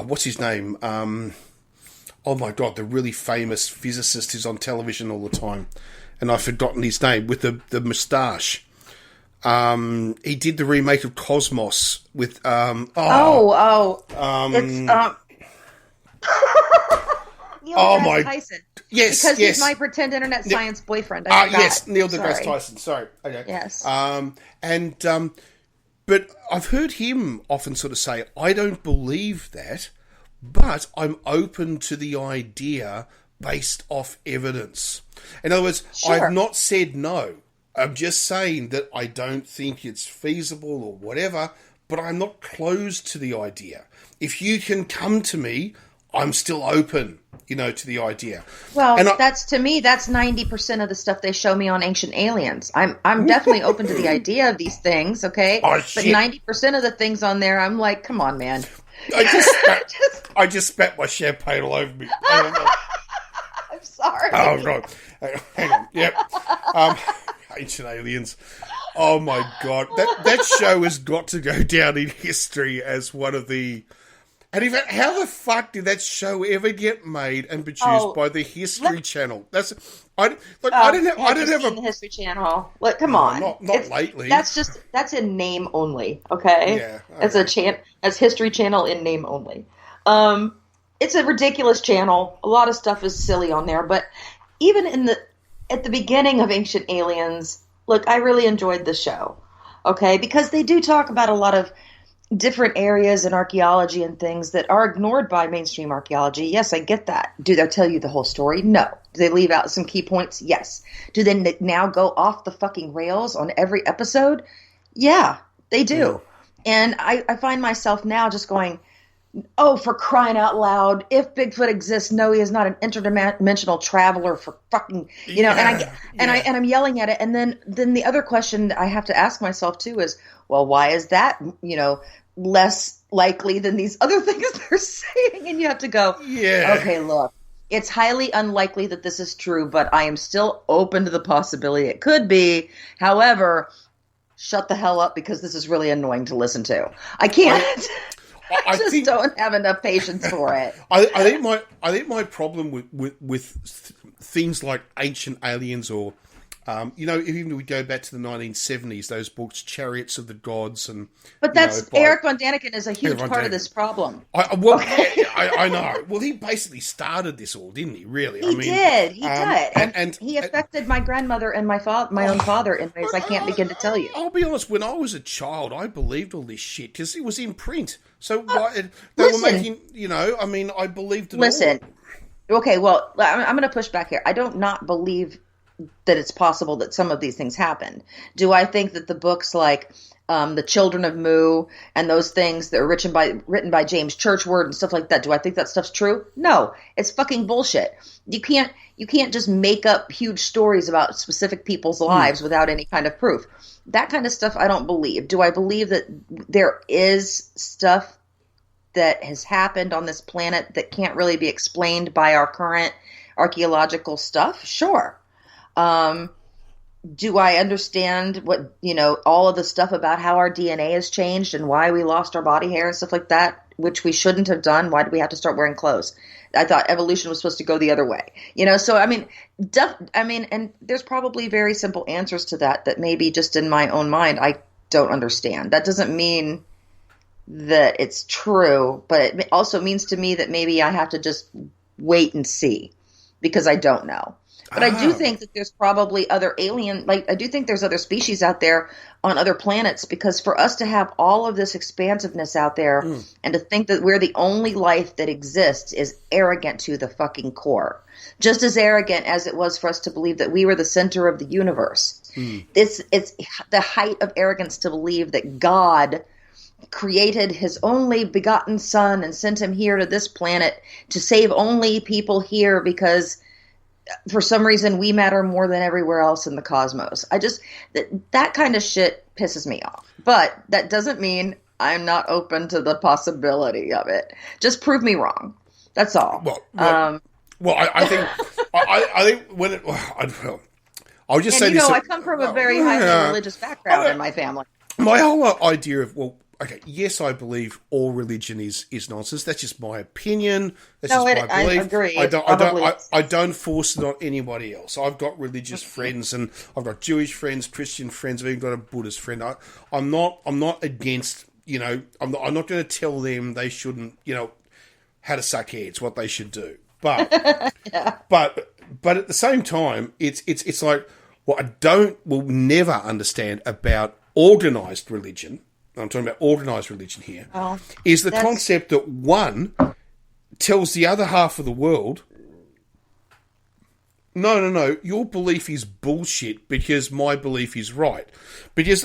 what's his name? Oh my God, the really famous physicist who's on television all the time, and I've forgotten his name, with the moustache. He did the remake of Cosmos with Neil deGrasse Tyson. Yes, because he's my pretend internet science boyfriend. Yes, Neil deGrasse Tyson. Sorry. Okay. Yes. But I've heard him often sort of say, I don't believe that, but I'm open to the idea based off evidence. In other words, I've not said no. I'm just saying that I don't think it's feasible or whatever, but I'm not closed to the idea. If you can come to me, I'm still open, to the idea. Well, that's 90% of the stuff they show me on Ancient Aliens. I'm definitely open to the idea of these things, okay? Oh, but 90% of the things on there, I'm like, come on, man. I just spat my champagne all over me. I'm sorry. Oh, God. Hang on. Yep. Ancient Aliens. Oh, my God. That show has got to go down in history as one of the... And in fact, how the fuck did that show ever get made and produced by the History Channel? I don't have the History Channel. Look, come on, not lately. That's in name only. Okay, yeah, as History Channel in name only. It's a ridiculous channel. A lot of stuff is silly on there, but even at the beginning of Ancient Aliens, look, I really enjoyed the show. Okay, because they do talk about a lot of different areas in archaeology and things that are ignored by mainstream archaeology. Yes, I get that. Do they tell you the whole story? No. Do they leave out some key points? Yes. Do they now go off the fucking rails on every episode? Yeah, they do. Yeah. And I find myself now just going, oh, for crying out loud, if Bigfoot exists, no, he is not an interdimensional traveler for fucking, and I'm yelling at it. And then the other question I have to ask myself too is, well, why is that, less likely than these other things they're saying? And you have to go, okay, look, it's highly unlikely that this is true, but I am still open to the possibility it could be. However, shut the hell up, because this is really annoying to listen to. I can't. I just don't have enough patience for it. I think my problem with things like Ancient Aliens, or even we go back to the 1970s, those books, Chariots of the Gods, and Eric von Daniken is a huge part of this problem. I know. Well, he basically started this all, didn't he? Really, He did, and he affected my grandmother and my own father in ways I can't begin to tell you. I'll be honest. When I was a child, I believed all this shit because it was in print. So they were making, I believed it all. Listen, okay, well, I'm going to push back here. I don't not believe that it's possible that some of these things happened. Do I think that the books like The Children of Mu and those things that are written by James Churchward and stuff like that, do I think that stuff's true? No, it's fucking bullshit. You can't just make up huge stories about specific people's lives without any kind of proof. That kind of stuff I don't believe. Do I believe that there is stuff that has happened on this planet that can't really be explained by our current archaeological stuff? Sure. Do I understand what, all of the stuff about how our DNA has changed and why we lost our body hair and stuff like that, which we shouldn't have done? Why did we have to start wearing clothes? I thought evolution was supposed to go the other way, so and there's probably very simple answers to that maybe just in my own mind I don't understand. That doesn't mean that it's true, but it also means to me that maybe I have to just wait and see, because I don't know. But I do think that there's probably other I do think there's other species out there on other planets, because for us to have all of this expansiveness out there and to think that we're the only life that exists is arrogant to the fucking core. Just as arrogant as it was for us to believe that we were the center of the universe. It's the height of arrogance to believe that God created his only begotten son and sent him here to this planet to save only people here because for some reason we matter more than everywhere else in the cosmos. That kind of shit pisses me off. But that doesn't mean I'm not open to the possibility of it. Just prove me wrong. That's all. I think when I'll just say this. I come from a very highly religious background in my family. My whole idea of yes, I believe all religion is nonsense. That's just my opinion. That's just my belief. I agree. I don't force it on anybody else. I've got religious friends, and I've got Jewish friends, Christian friends. I've even got a Buddhist friend. I'm not against. I'm not going to tell them they shouldn't. How to suck heads, what they should do. But but at the same time, it's like what I will never understand about organized religion. I'm talking about organised religion here, is the concept that one tells the other half of the world, no, your belief is bullshit because my belief is right. Because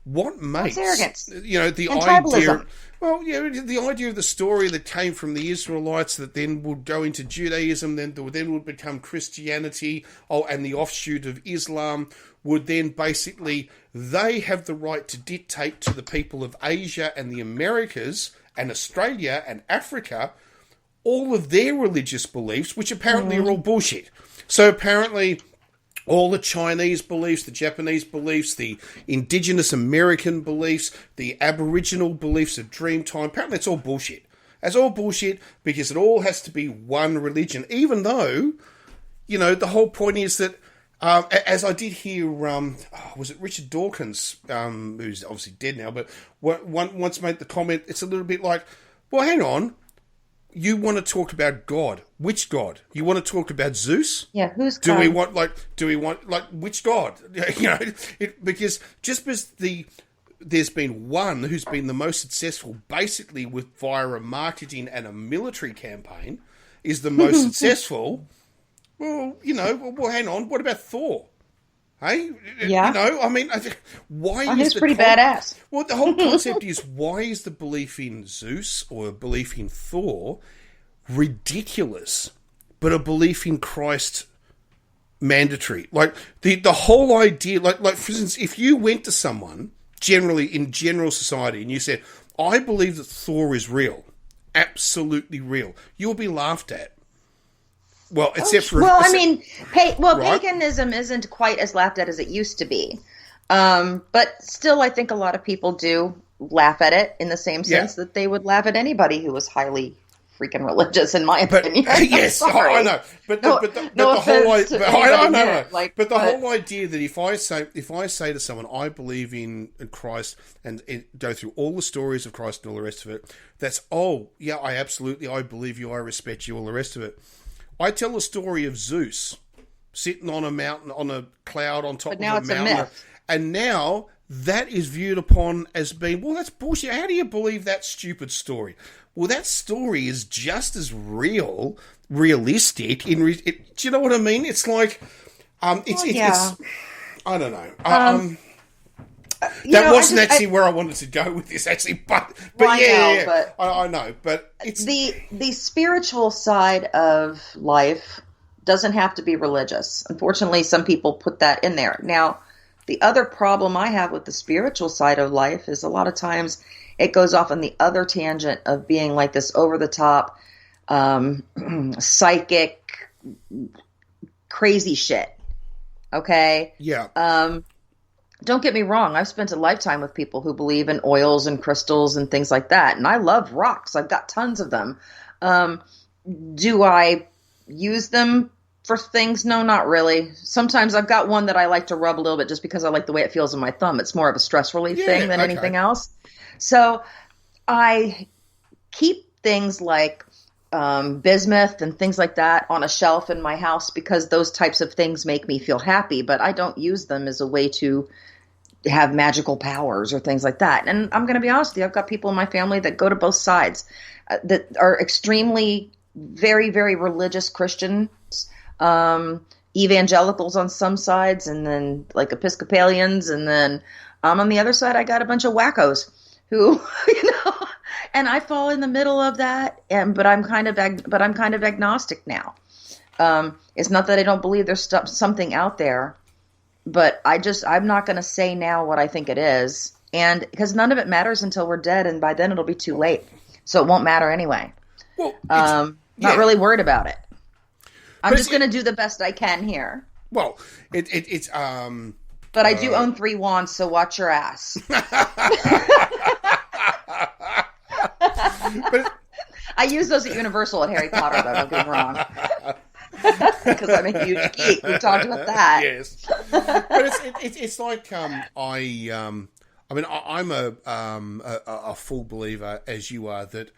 what makes arrogance? The idea, the idea of the story that came from the Israelites that then would go into Judaism, then would become Christianity, and the offshoot of Islam would then basically, they have the right to dictate to the people of Asia and the Americas and Australia and Africa all of their religious beliefs, which apparently are all bullshit. So apparently all the Chinese beliefs, the Japanese beliefs, the indigenous American beliefs, the Aboriginal beliefs of Dreamtime, apparently it's all bullshit. It's all bullshit because it all has to be one religion, even though, the whole point is that as I did hear, was it Richard Dawkins, who's obviously dead now, but once made the comment, it's a little bit like, well, hang on, you want to talk about God. Which God? You want to talk about Zeus? Yeah, who's God? Do we want which God? Because just because the there's been one who's been the most successful, basically via a marketing and a military campaign, is the most successful. Well, hang on. What about Thor? Hey, yeah. I mean, why is he's pretty badass? Well, the whole concept is, why is the belief in Zeus or a belief in Thor ridiculous, but a belief in Christ mandatory? Like the whole idea, like for instance, if you went to someone generally in general society and you said, "I believe that Thor is real, absolutely real," you'll be laughed at. Well, except for paganism isn't quite as laughed at as it used to be, but still, I think a lot of people do laugh at it in the same sense that they would laugh at anybody who was highly freaking religious, in my opinion. Yes, I know. But the whole idea that if I say to someone, I believe in Christ, and go through all the stories of Christ and all the rest of it, that's I believe you, I respect you, all the rest of it. I tell the story of Zeus sitting on a mountain, on a cloud on top of a mountain. A myth. And now that is viewed upon as being, well, that's bullshit. How do you believe that stupid story? Well, that story is just as realistic. Do you know what I mean? It's like, it's I don't know. That wasn't actually where I wanted to go with this, actually, but I know, but it's the spiritual side of life doesn't have to be religious. Unfortunately, some people put that in there. Now, the other problem I have with the spiritual side of life is a lot of times it goes off on the other tangent of being like this over the top, psychic, crazy shit. Okay? Yeah. Don't get me wrong. I've spent a lifetime with people who believe in oils and crystals and things like that. And I love rocks. I've got tons of them. Do I use them for things? No, not really. Sometimes I've got one that I like to rub a little bit just because I like the way it feels on my thumb. It's more of a stress relief thing than anything else. So I keep things like bismuth and things like that on a shelf in my house because those types of things make me feel happy, but I don't use them as a way to have magical powers or things like that. And I'm going to be honest with you, I've got people in my family that go to both sides, that are extremely, very, very religious Christians, evangelicals on some sides, and then like Episcopalians. And then on the other side, I got a bunch of wackos who, and I fall in the middle of that. But I'm kind of agnostic now. It's not that I don't believe there's something out there, but I'm not going to say now what I think it is. And because none of it matters until we're dead. And by then it'll be too late. So it won't matter anyway. Well, not really worried about it. I'm just going to do the best I can here. Well, But I do own 3 wands, so watch your ass. But I use those at Universal at Harry Potter, though. Don't get me wrong. Because I'm a huge geek. We talked about that. Yes, but it's like I'm a full believer, as you are, that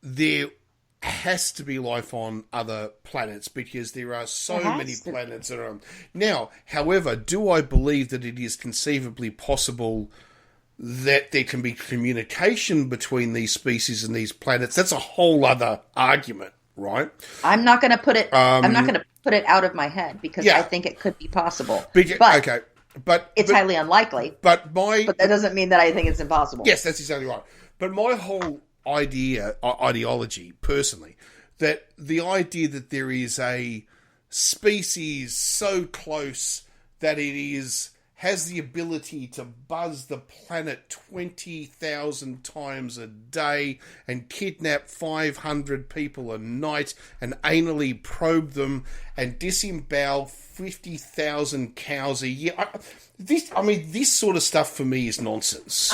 there has to be life on other planets because there are so many planets that are on. Now, however, do I believe that it is conceivably possible that there can be communication between these species and these planets? That's a whole other argument, right? I'm not going to put it. I'm not going to put it out of my head because I think it could be possible. But it's highly unlikely. But that doesn't mean that I think it's impossible. Yes, that's exactly right. But my whole ideology, personally, that the idea that there is a species so close that it has the ability to buzz the planet 20,000 times a day and kidnap 500 people a night and anally probe them and disembowel 50,000 cows a year. This sort of stuff for me is nonsense.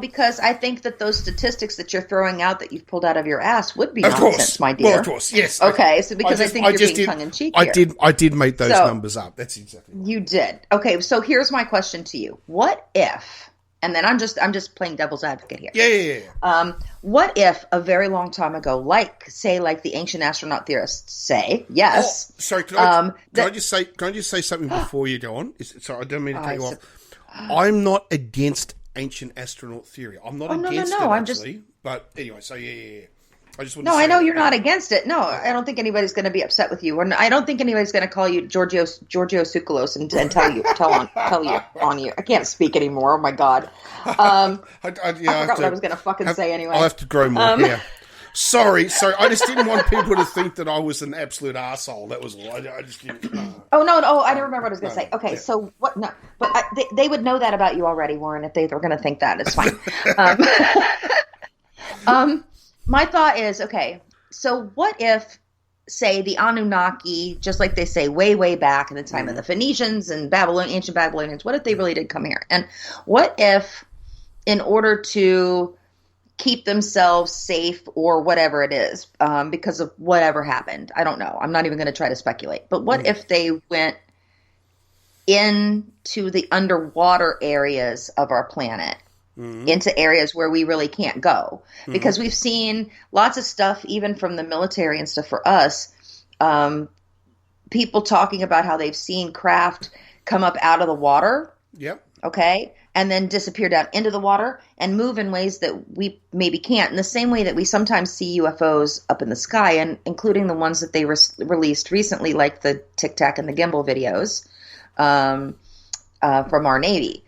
Because I think that those statistics that you're throwing out that you've pulled out of your ass would be nonsense, my dear. Well, of course, yes. Okay, so because I think you're being tongue-in-cheek here. I did make those numbers up. That's exactly right. You did. Okay, so here's my question to you. What if, and then I'm just playing devil's advocate here. Yeah. What if a very long time ago, like the ancient astronaut theorists say, yes. Oh, sorry, can I just say something before you go on? Sorry, I don't mean to cut you off. I'm not against ancient astronaut theory. I'm not against it, actually. But anyway, so yeah. I just want to say I know you're not against it. No, I don't think anybody's going to be upset with you. Or I don't think anybody's going to call you Giorgio Tsoukalos and tell you on you. I can't speak anymore. Oh my God. I forgot what I was going to fucking say anyway. I'll have to grow more hair. Sorry. I just didn't want people to think that I was an absolute arsehole. That was all. I just didn't. Oh, no. I don't remember what I was going to say. Okay, so what? No, but they would know that about you already, Warren, if they were going to think that. It's fine. My thought is, okay, so what if, say, the Anunnaki, just like they say way, way back in the time of the Phoenicians and ancient Babylonians, what if they really did come here? And what if, in order to keep themselves safe or whatever it is, because of whatever happened, I don't know. I'm not even going to try to speculate. But what if they went into the underwater areas of our planet? Into areas where we really can't go, because we've seen lots of stuff, even from the military and stuff for us, people talking about how they've seen craft come up out of the water. Yep. Okay. And then disappear down into the water and move in ways that we maybe can't, in the same way that we sometimes see UFOs up in the sky, and including the ones that they released recently, like the Tic Tac and the Gimbal videos from our Navy.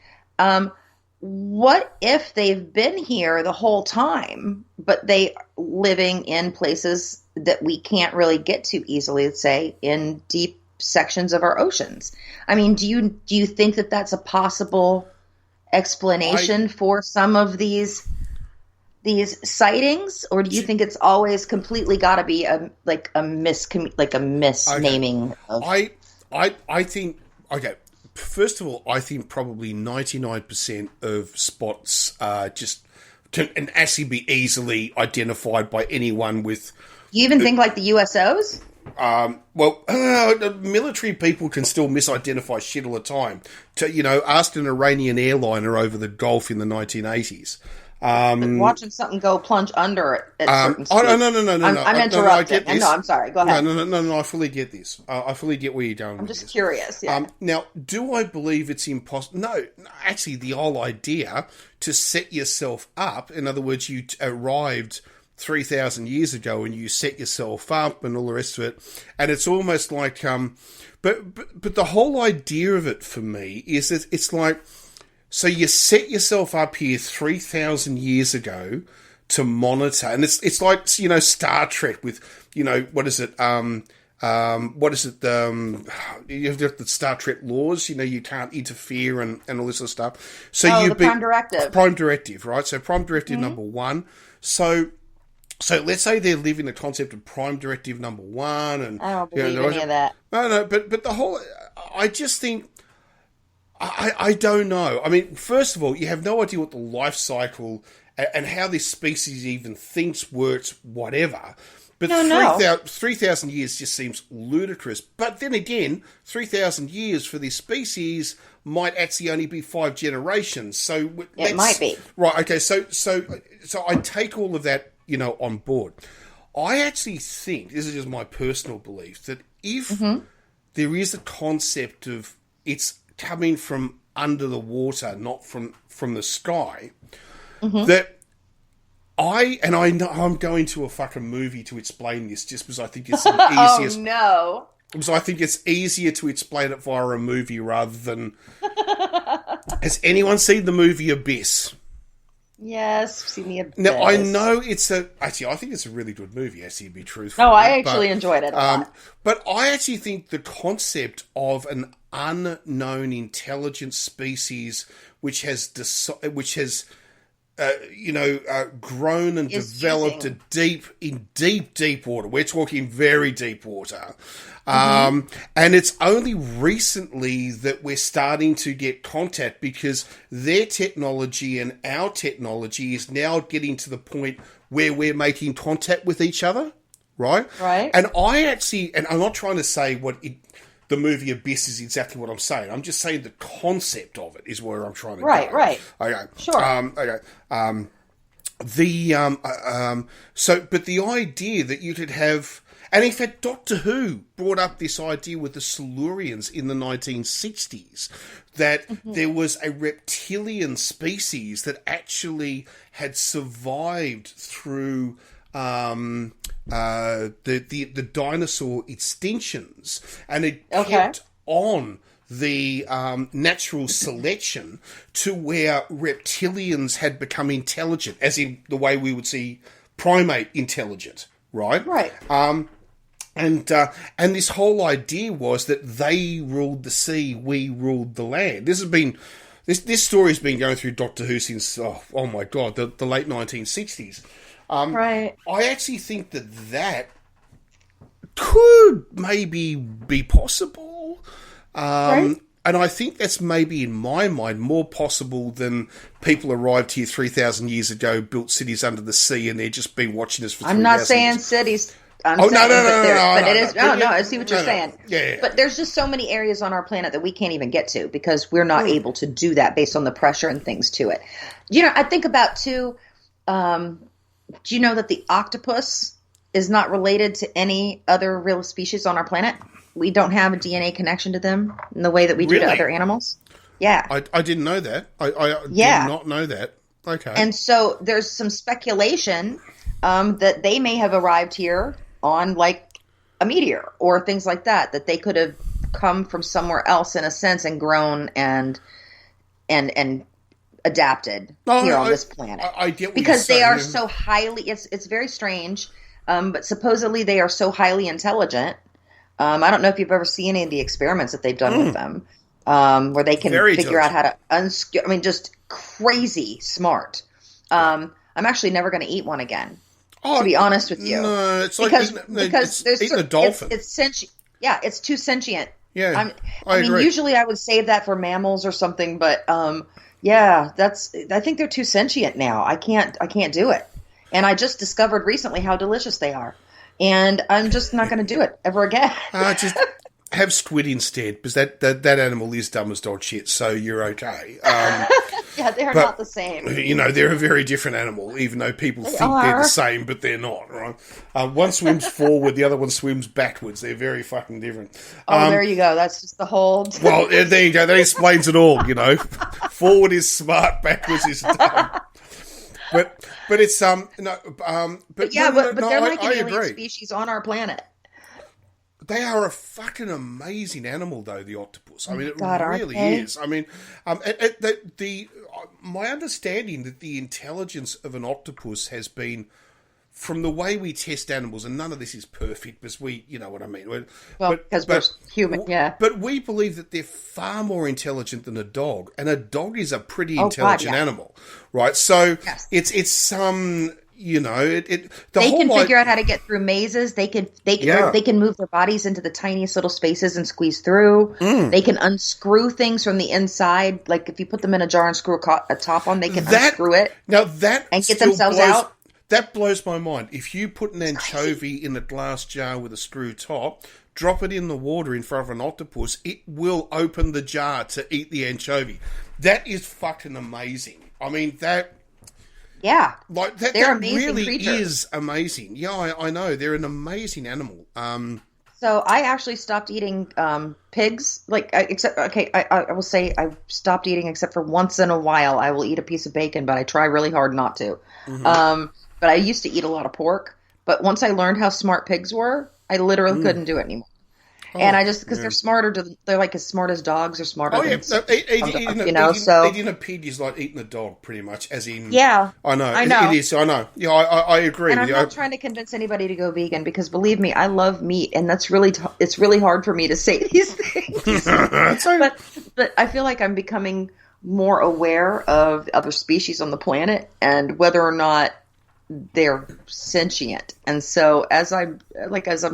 What if they've been here the whole time, but they living in places that we can't really get to easily, let's say in deep sections of our oceans? I mean, do you think that that's a possible explanation for some of these sightings, or do you think it's always completely got to be a misnaming? I think okay. First of all, I think probably 99% of spots can actually be easily identified by anyone with. You even think like the USOs? Military people can still misidentify shit all the time. Asked an Iranian airliner over the Gulf in the 1980s. Watching something go plunge under it at certain speeds. No. I'm interrupting. No, I'm sorry. Go ahead. No. I fully get this. I fully get where you're going. I'm just curious. Yeah. Now, do I believe it's impossible? No. Actually, the whole idea to set yourself up. In other words, you arrived 3,000 years ago and you set yourself up and all the rest of it. And it's almost like, but the whole idea of it for me is that it's like. So you set yourself up here 3,000 years ago to monitor, and it's like, Star Trek with, what is it? You have the Star Trek laws, you can't interfere and all this sort of stuff. So the Prime Directive. Prime Directive, right? So Prime Directive number one. So let's say they're living the concept of Prime Directive number one, and I don't believe any of that. No, but the whole, I just think. I don't know. I mean, first of all, you have no idea what the life cycle and how this species even thinks, works, whatever. But 3,000 years just seems ludicrous. But then again, 3,000 years for this species might actually only be 5 generations. So it might be. Right, okay, so I take all of that, on board. I actually think, this is just my personal belief, that if there is a concept of it's coming from under the water, not from the sky, that I know I'm going to a fucking movie to explain this just because I think it's the easiest. Oh, no. So I think it's easier to explain it via a movie rather than... Has anyone seen the movie Abyss? Yes, I've seen the Abyss. Now, I know actually, I think it's a really good movie, actually, to be truthful. No, I actually enjoyed it a lot. But I actually think the concept of an unknown intelligent species which has grown and developed in deep water. We're talking very deep water. And it's only recently that we're starting to get contact because their technology and our technology is now getting to the point where we're making contact with each other. Right? Right. And I actually, and I'm not trying to say the movie Abyss is exactly what I'm saying. I'm just saying the concept of it is where I'm trying to go. Right. Okay. Sure. Okay. But the idea that you could have, and in fact, Doctor Who brought up this idea with the Silurians in the 1960s, that there was a reptilian species that actually had survived through the dinosaur extinctions, and it kept on the natural selection to where reptilians had become intelligent, as in the way we would see primate intelligent, right? Right. And this whole idea was that they ruled the sea, we ruled the land. This story has been going through Doctor Who since oh my god, the late 1960s. Right. I actually think that could maybe be possible. Right. And I think that's maybe, in my mind, more possible than people arrived here 3,000 years ago, built cities under the sea, and they've just been watching us for 3,000 I'm not saying years. cities. No, I see what you're saying. Yeah. But there's just so many areas on our planet that we can't even get to because we're not able to do that based on the pressure and things to it. I think about, too, do you know that the octopus is not related to any other real species on our planet? We don't have a DNA connection to them in the way that we do to other animals. Yeah. I didn't know that. I did not know that. Okay. And so there's some speculation that they may have arrived here on like a meteor or things like that they could have come from somewhere else in a sense and grown and adapted here on this planet. I get what because you're they saying. are so highly, it's very strange, but supposedly they are so highly intelligent. I don't know if you've ever seen any of the experiments that they've done with them, where they can figure out how to just crazy smart. I'm actually never going to eat one again. To be honest with you, no, it's because there's eating a dolphin. It's sentient. Yeah, it's too sentient. Yeah, I mean, usually I would save that for mammals or something, but I think they're too sentient now. I can't do it, and I just discovered recently how delicious they are, and I'm just not going to do it ever again. Just have squid instead, because that animal is dumb as dog shit, so you're okay. Yeah, they're not the same. They're a very different animal, even though people think they're the same, but they're not, right? One swims forward, the other one swims backwards. They're very fucking different. There you go. That's just the whole... Well, there you go. That explains it all, Forward is smart, backwards is dumb. But it's... But they're like an alien species on our planet. They are a fucking amazing animal, though, the octopus. I mean, it really is. I mean, my understanding that the intelligence of an octopus has been, from the way we test animals, and none of this is perfect, because you know what I mean. Because we're human, yeah. But we believe that they're far more intelligent than a dog, and a dog is a pretty intelligent animal, right? So it's some... they can figure out how to get through mazes. They can move their bodies into the tiniest little spaces and squeeze through. They can unscrew things from the inside. Like if you put them in a jar and screw a top on, they can unscrew it. Now that and get themselves out. That blows my mind. If you put an anchovy in a glass jar with a screw top, drop it in the water in front of an octopus, it will open the jar to eat the anchovy. That is fucking amazing. I mean that. Yeah, like that really creatures. Is amazing. Yeah, I know they're an amazing animal. So I actually stopped eating pigs. I will say I stopped eating except for once in a while. I will eat a piece of bacon, but I try really hard not to. Mm-hmm. But I used to eat a lot of pork. But once I learned how smart pigs were, I literally couldn't do it anymore. And I just, because they're smarter, they're like as smart as dogs, or smarter than, eating a pig is like eating a dog, pretty much, as in... Yeah. I know. It is, I know. Yeah, I agree with you. I'm not trying to convince anybody to go vegan, because believe me, I love meat, and that's really, it's really hard for me to say these things. But I feel like I'm becoming more aware of other species on the planet, and whether or not they're sentient. And so as I'm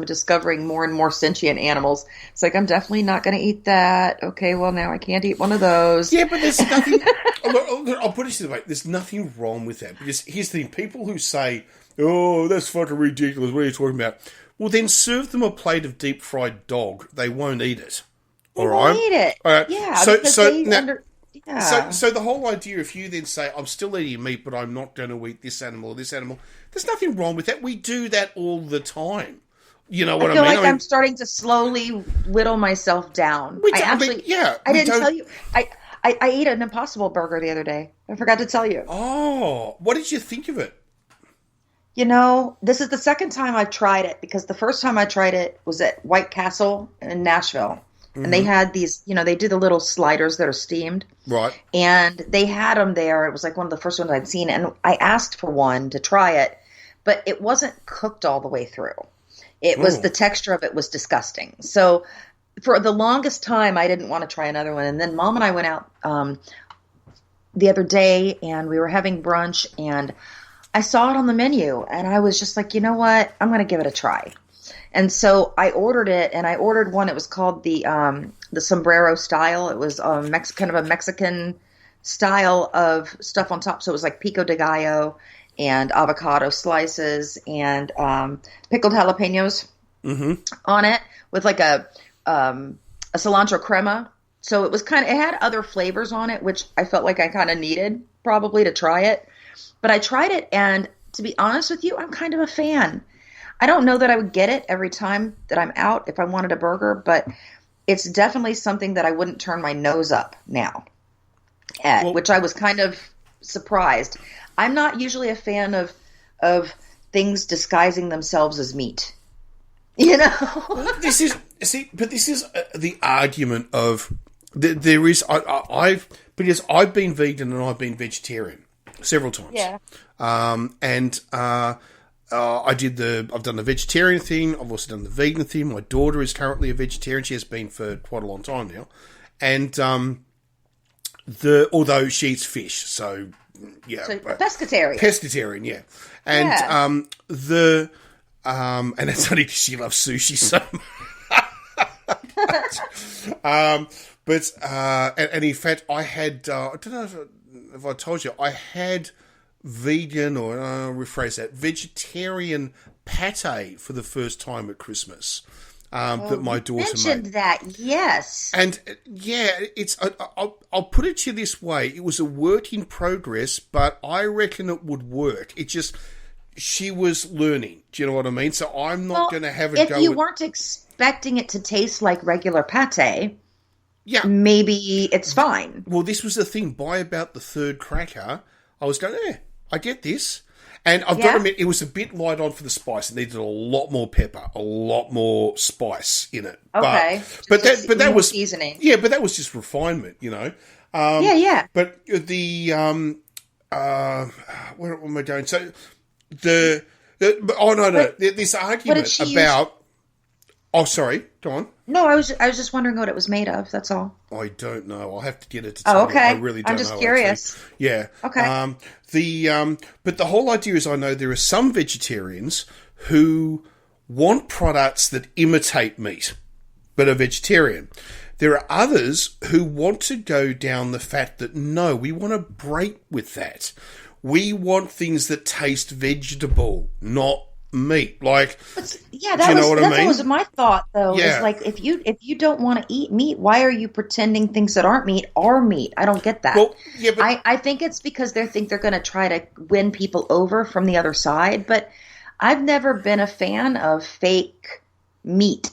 discovering more and more sentient animals, it's like, I'm definitely not going to eat that. Okay, well, now I can't eat one of those. Yeah, but there's nothing... I'll put it this way. There's nothing wrong with that. Because here's the thing. People who say, oh, that's fucking ridiculous. What are you talking about? Well, then serve them a plate of deep fried dog. They won't eat it. They won't eat it. All right. Yeah. So Yeah. So the whole idea, if you then say, I'm still eating meat, but I'm not going to eat this animal or this animal, there's nothing wrong with that. We do that all the time. You know what I mean? I feel like I'm starting to slowly whittle myself down. I didn't tell you. I ate an Impossible Burger the other day. I forgot to tell you. Oh, what did you think of it? You know, this is the second time I've tried it, because the first time I tried it was at White Castle in Nashville. And they had these, they do the little sliders that are steamed. Right. And they had them there. It was like one of the first ones I'd seen. And I asked for one to try it, but it wasn't cooked all the way through. It was, the texture of it was disgusting. So for the longest time, I didn't want to try another one. And then Mom and I went out the other day, and we were having brunch, and I saw it on the menu. And I was just like, you know what? I'm going to give it a try. And so I ordered it, and I ordered one. It was called the sombrero style. It was kind of a Mexican style of stuff on top. So it was like pico de gallo and avocado slices and pickled jalapenos on it with like a cilantro crema. So it had other flavors on it, which I felt like I kind of needed probably to try it. But I tried it, and to be honest with you, I'm kind of a fan. I don't know that I would get it every time that I'm out if I wanted a burger, but it's definitely something that I wouldn't turn my nose up now at, which I was kind of surprised. I'm not usually a fan of things disguising themselves as meat. This is the argument of there is because I've been vegan and I've been vegetarian several times. Yeah. I've done the vegetarian thing. I've also done the vegan thing. My daughter is currently a vegetarian. She has been for quite a long time now. And although she eats fish, so yeah. So pescatarian. Pescatarian, yeah. And and it's only because she loves sushi so much. And in fact, I had I don't know if I told you, I had vegan, or rephrase that, vegetarian pate for the first time at Christmas that my daughter mentioned made. That, yes. And it's I'll put it to you this way: it was a work in progress, but I reckon it would work. It just, she was learning. Do you know what I mean? So I'm not going to have a go. If you weren't expecting it to taste like regular pate, yeah, maybe it's fine. Well, this was the thing. By about the third cracker, I was going, I get this. And I've got to admit, it was a bit light on for the spice. It needed a lot more pepper, a lot more spice in it. Okay. But that was seasoning. Yeah, but that was just refinement, Yeah. But the where am I going? So this argument about. Oh, sorry. Go on. No, I was just wondering what it was made of. That's all. I don't know. I'll have to get it to tell you. I really don't know. I'm just curious. Actually. Yeah. Okay. But the whole idea is, I know there are some vegetarians who want products that imitate meat, but are vegetarian. There are others who want to go down the fact that, no, we want to break with that. We want things that taste vegetable, not meat. Like, that was my thought though. Yeah. Is like, if you don't want to eat meat, why are you pretending things that aren't meat are meat? I don't get that. Well, yeah, but I think it's because they think they're going to try to win people over from the other side. But I've never been a fan of fake meat.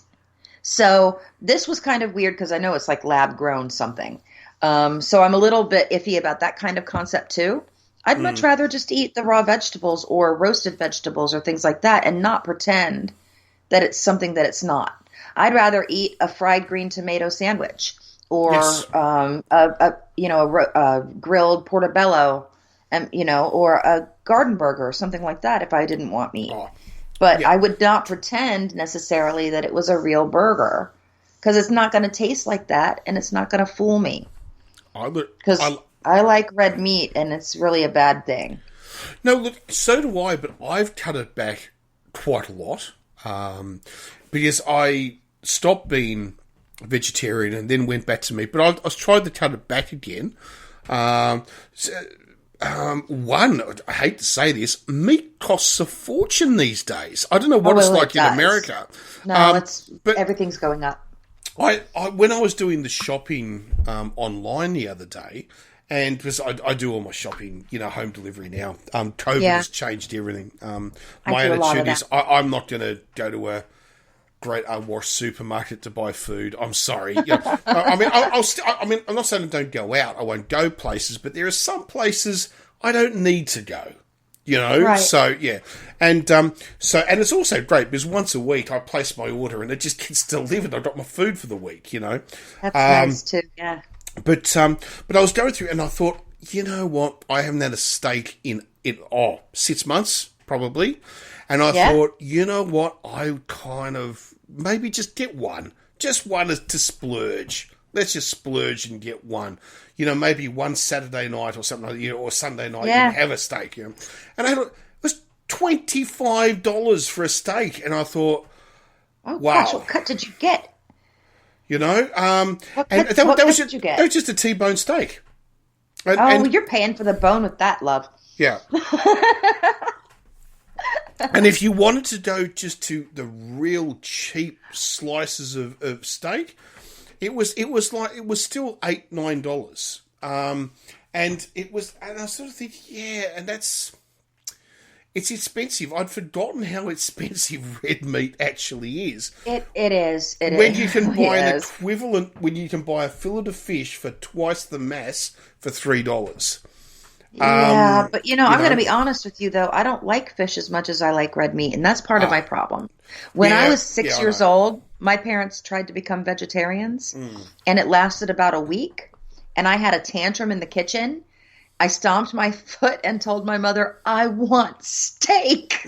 So this was kind of weird because I know it's like lab grown something. So I'm a little bit iffy about that kind of concept too. I'd much rather just eat the raw vegetables or roasted vegetables or things like that and not pretend that it's something that it's not. I'd rather eat a fried green tomato sandwich or a grilled portobello, and or a garden burger or something like that if I didn't want meat. But I would not pretend necessarily that it was a real burger because it's not going to taste like that and it's not going to fool me. Because I like red meat, and it's really a bad thing. No, look, so do I, but I've cut it back quite a lot because I stopped being vegetarian and then went back to meat. But I tried to cut it back again one, I hate to say this, meat costs a fortune these days. I don't know what it's like in America. No, but everything's going up. When I was doing the shopping online the other day, and because I do all my shopping, home delivery now. COVID has changed everything. My attitude is I'm not going to go to a Great Emo War supermarket to buy food. I'm sorry. I'm not saying I don't go out. I won't go places, but there are some places I don't need to go. Right. So yeah, and it's also great because once a week I place my order and it just gets delivered. I've got my food for the week. That's nice too. Yeah. But I was going through and I thought, you know what? I haven't had a steak in 6 months probably, and I thought, you know what? I kind of maybe just get one, just one to splurge. Let's just splurge and get one. Maybe one Saturday night or something like that, or Sunday night, you have a steak. And I thought, it was $25 for a steak. And I thought, wow. Gosh, what cut did you get? What did you get? That was just a T-bone steak. And you're paying for the bone with that, love. Yeah. And if you wanted to go just to the real cheap slices of steak, it was still $8-9. And I sort of think, and it's expensive. I'd forgotten how expensive red meat actually is. It is. When you can buy an equivalent, when you can buy a fillet of fish for twice the mass for $3. Yeah, but I'm going to be honest with you though. I don't like fish as much as I like red meat, and that's part of my problem. When I was 6 years old, my parents tried to become vegetarians, and it lasted about a week, and I had a tantrum in the kitchen. I stomped my foot and told my mother, I want steak.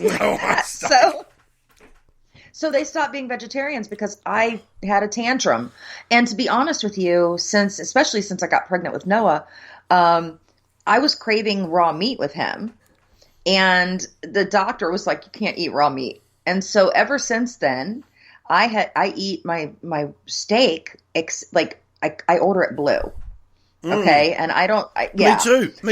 So they stopped being vegetarians because I had a tantrum. And to be honest with you, especially since I got pregnant with Noah, I was craving raw meat with him. And the doctor was like, you can't eat raw meat. And so ever since then, I eat my steak, I order it blue. Okay. And I don't, Me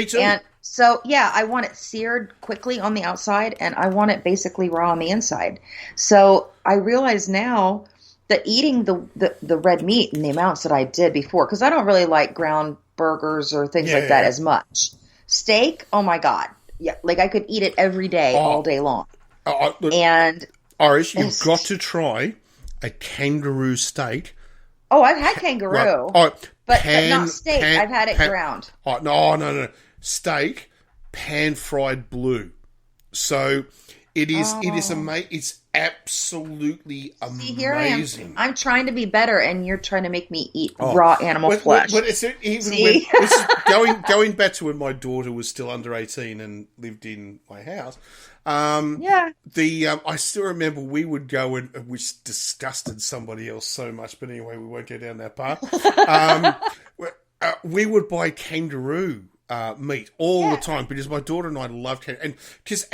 too. And so, I want it seared quickly on the outside and I want it basically raw on the inside. So I realize now that eating the red meat in the amounts that I did before, because I don't really like ground burgers or things like that as much. Steak, oh my God. Yeah. Like I could eat it every day, all day long. And Iris, you've got to try a kangaroo steak. Oh, I've had kangaroo. Right. But not steak. I've had it ground. Oh, no. Steak, pan-fried blue. So it is amazing. It's absolutely amazing. See, here I am. I'm trying to be better, and you're trying to make me eat raw animal flesh. But going back to when my daughter was still under 18 and lived in my house. I still remember we would go which disgusted somebody else so much, but anyway, we won't go down that path. We would buy kangaroo meat all the time because my daughter and I love kangaroo, and because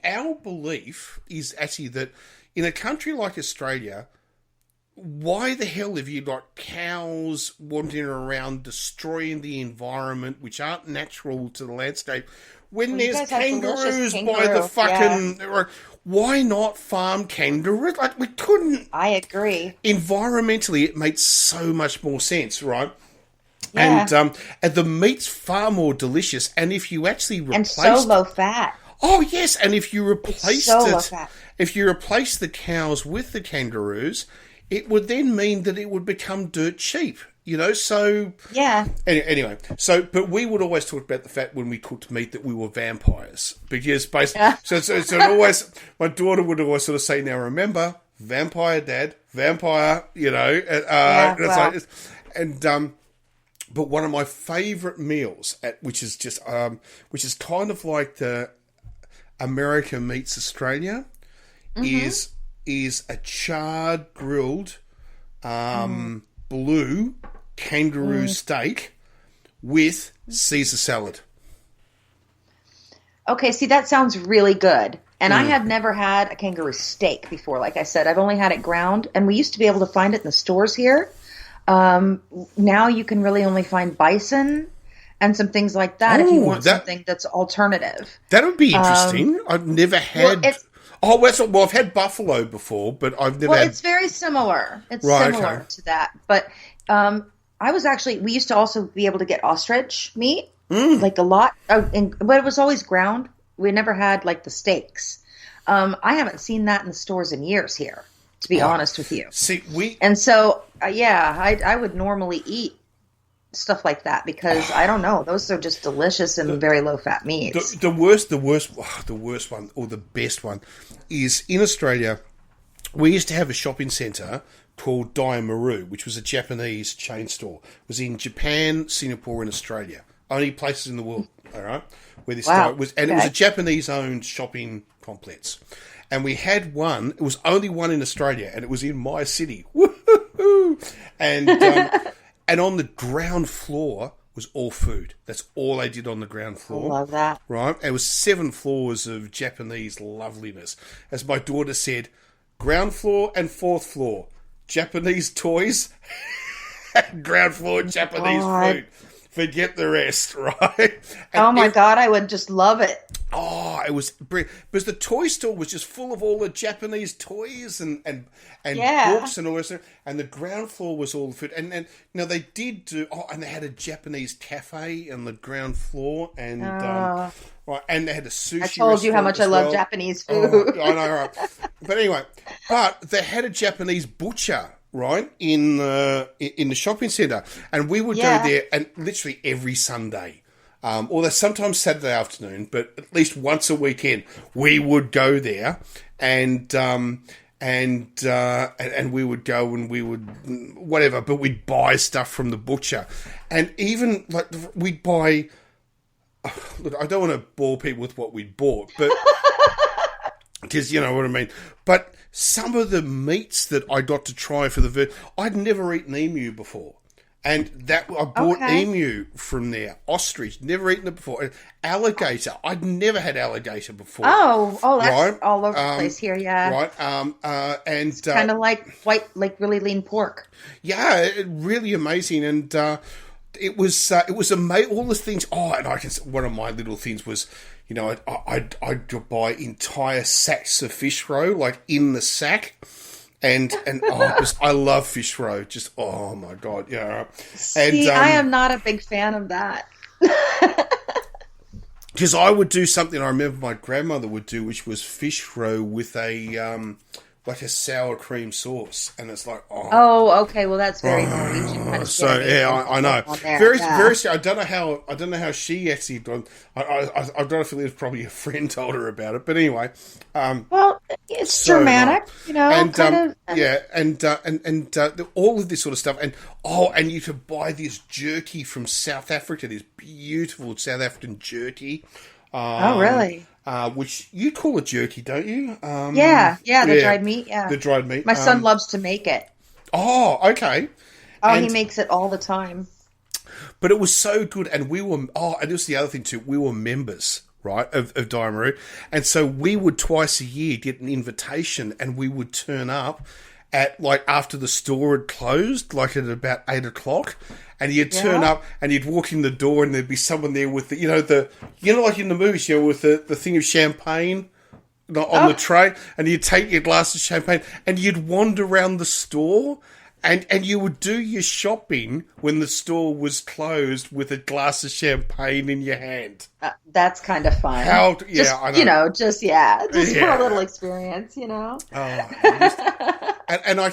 our belief is actually that in a country like Australia, why the hell have you got cows wandering around destroying the environment, which aren't natural to the landscape? When there's kangaroos by the fucking... Yeah. Why not farm kangaroos? Like, we couldn't... I agree. Environmentally, it makes so much more sense, right? Yeah. And the meat's far more delicious. And if you actually replace... And so low fat. Oh, yes. And if you replace if you replace the cows with the kangaroos, it would then mean that it would become dirt cheap. So... Yeah. Anyway, but we would always talk about the fact when we cooked meat that we were vampires. Because basically... So always... My daughter would always sort of say, now remember, vampire dad, vampire, but one of my favourite meals, which is kind of like the America meets Australia, is a charred, grilled... blue kangaroo steak with Caesar salad. Okay, see, that sounds really good. And I have never had a kangaroo steak before. Like I said, I've only had it ground, and we used to be able to find it in the stores here. Now you can really only find bison and some things like that if you want something that's alternative. That would be interesting. I've never had... I've had buffalo before, but I've never had... it's very similar. It's similar to that. But we used to also be able to get ostrich meat, like a lot, but it was always ground. We never had like the steaks. I haven't seen that in the stores in years here, to be honest with you. I would normally eat stuff like that because I don't know, those are just delicious and very low fat meats. The worst one or the best one is in Australia. We used to have a shopping centre called Daimaru, which was a Japanese chain store. It was in Japan, Singapore, and Australia. Only places in the world, all right, where this was, and it was a Japanese-owned shopping complex. And we had one. It was only one in Australia, and it was in my city. Woo-hoo-hoo! And and on the ground floor was all food. That's all they did on the ground floor. I love that. Right? It was 7 floors of Japanese loveliness. As my daughter said, ground floor and 4th floor, Japanese toys, and ground floor Japanese food. Forget the rest, right? And my God, I would just love it. Oh, it was brilliant. Because the toy store was just full of all the Japanese toys and books and all this stuff. And the ground floor was all the food. And they did do... and they had a Japanese cafe on the ground floor. And and they had a sushi. I told you how much I love Japanese food. I know, right? But anyway, they had a Japanese butcher, right, in the shopping centre. And we would go there and literally every Sunday. Although sometimes Saturday afternoon, but at least once a weekend, we would go there, and we would go and we would whatever, but we'd buy stuff from the butcher, and even like we'd buy. Look, I don't want to bore people with what we'd bought, but because you know what I mean. But some of the meats that I got to try for I'd never eaten emu before. And that I bought emu from there. Ostrich, never eaten it before. Alligator, I'd never had alligator before. That's right? All over the place here, yeah. Right, and it's kind of like really lean pork. Yeah, really amazing, and it was amazing. All the things. And one of my little things was, you know, I'd buy entire sacks of fish roe, like in the sack. And I love fish roe. Just oh my God, yeah. See, I am not a big fan of that. Because I would do something I remember my grandmother would do, which was fish roe with a like a sour cream sauce, and it's like okay, well that's very Norwegian kind of so I know very. I don't know how she actually done. I don't feel it was probably a friend told her about it, but anyway. Well, it's Germanic, you know, and all of this sort of stuff, and you could buy this jerky from South Africa, this beautiful South African jerky. Really? Which you call it jerky, don't you? The dried meat. Yeah, the dried meat. My son loves to make it. Oh, okay. He makes it all the time. But it was so good, and we were. And this was the other thing too. We were members, right, of Daimaru, and so we would twice a year get an invitation, and we would turn up at like after the store had closed, like at about 8 o'clock. And you'd turn up and you'd walk in the door and there'd be someone there with like in the movies, you know, with the thing of champagne on the tray, and you'd take your glass of champagne and you'd wander around the store and you would do your shopping when the store was closed with a glass of champagne in your hand. That's kind of fun. I know. Just for a little experience, you know. And I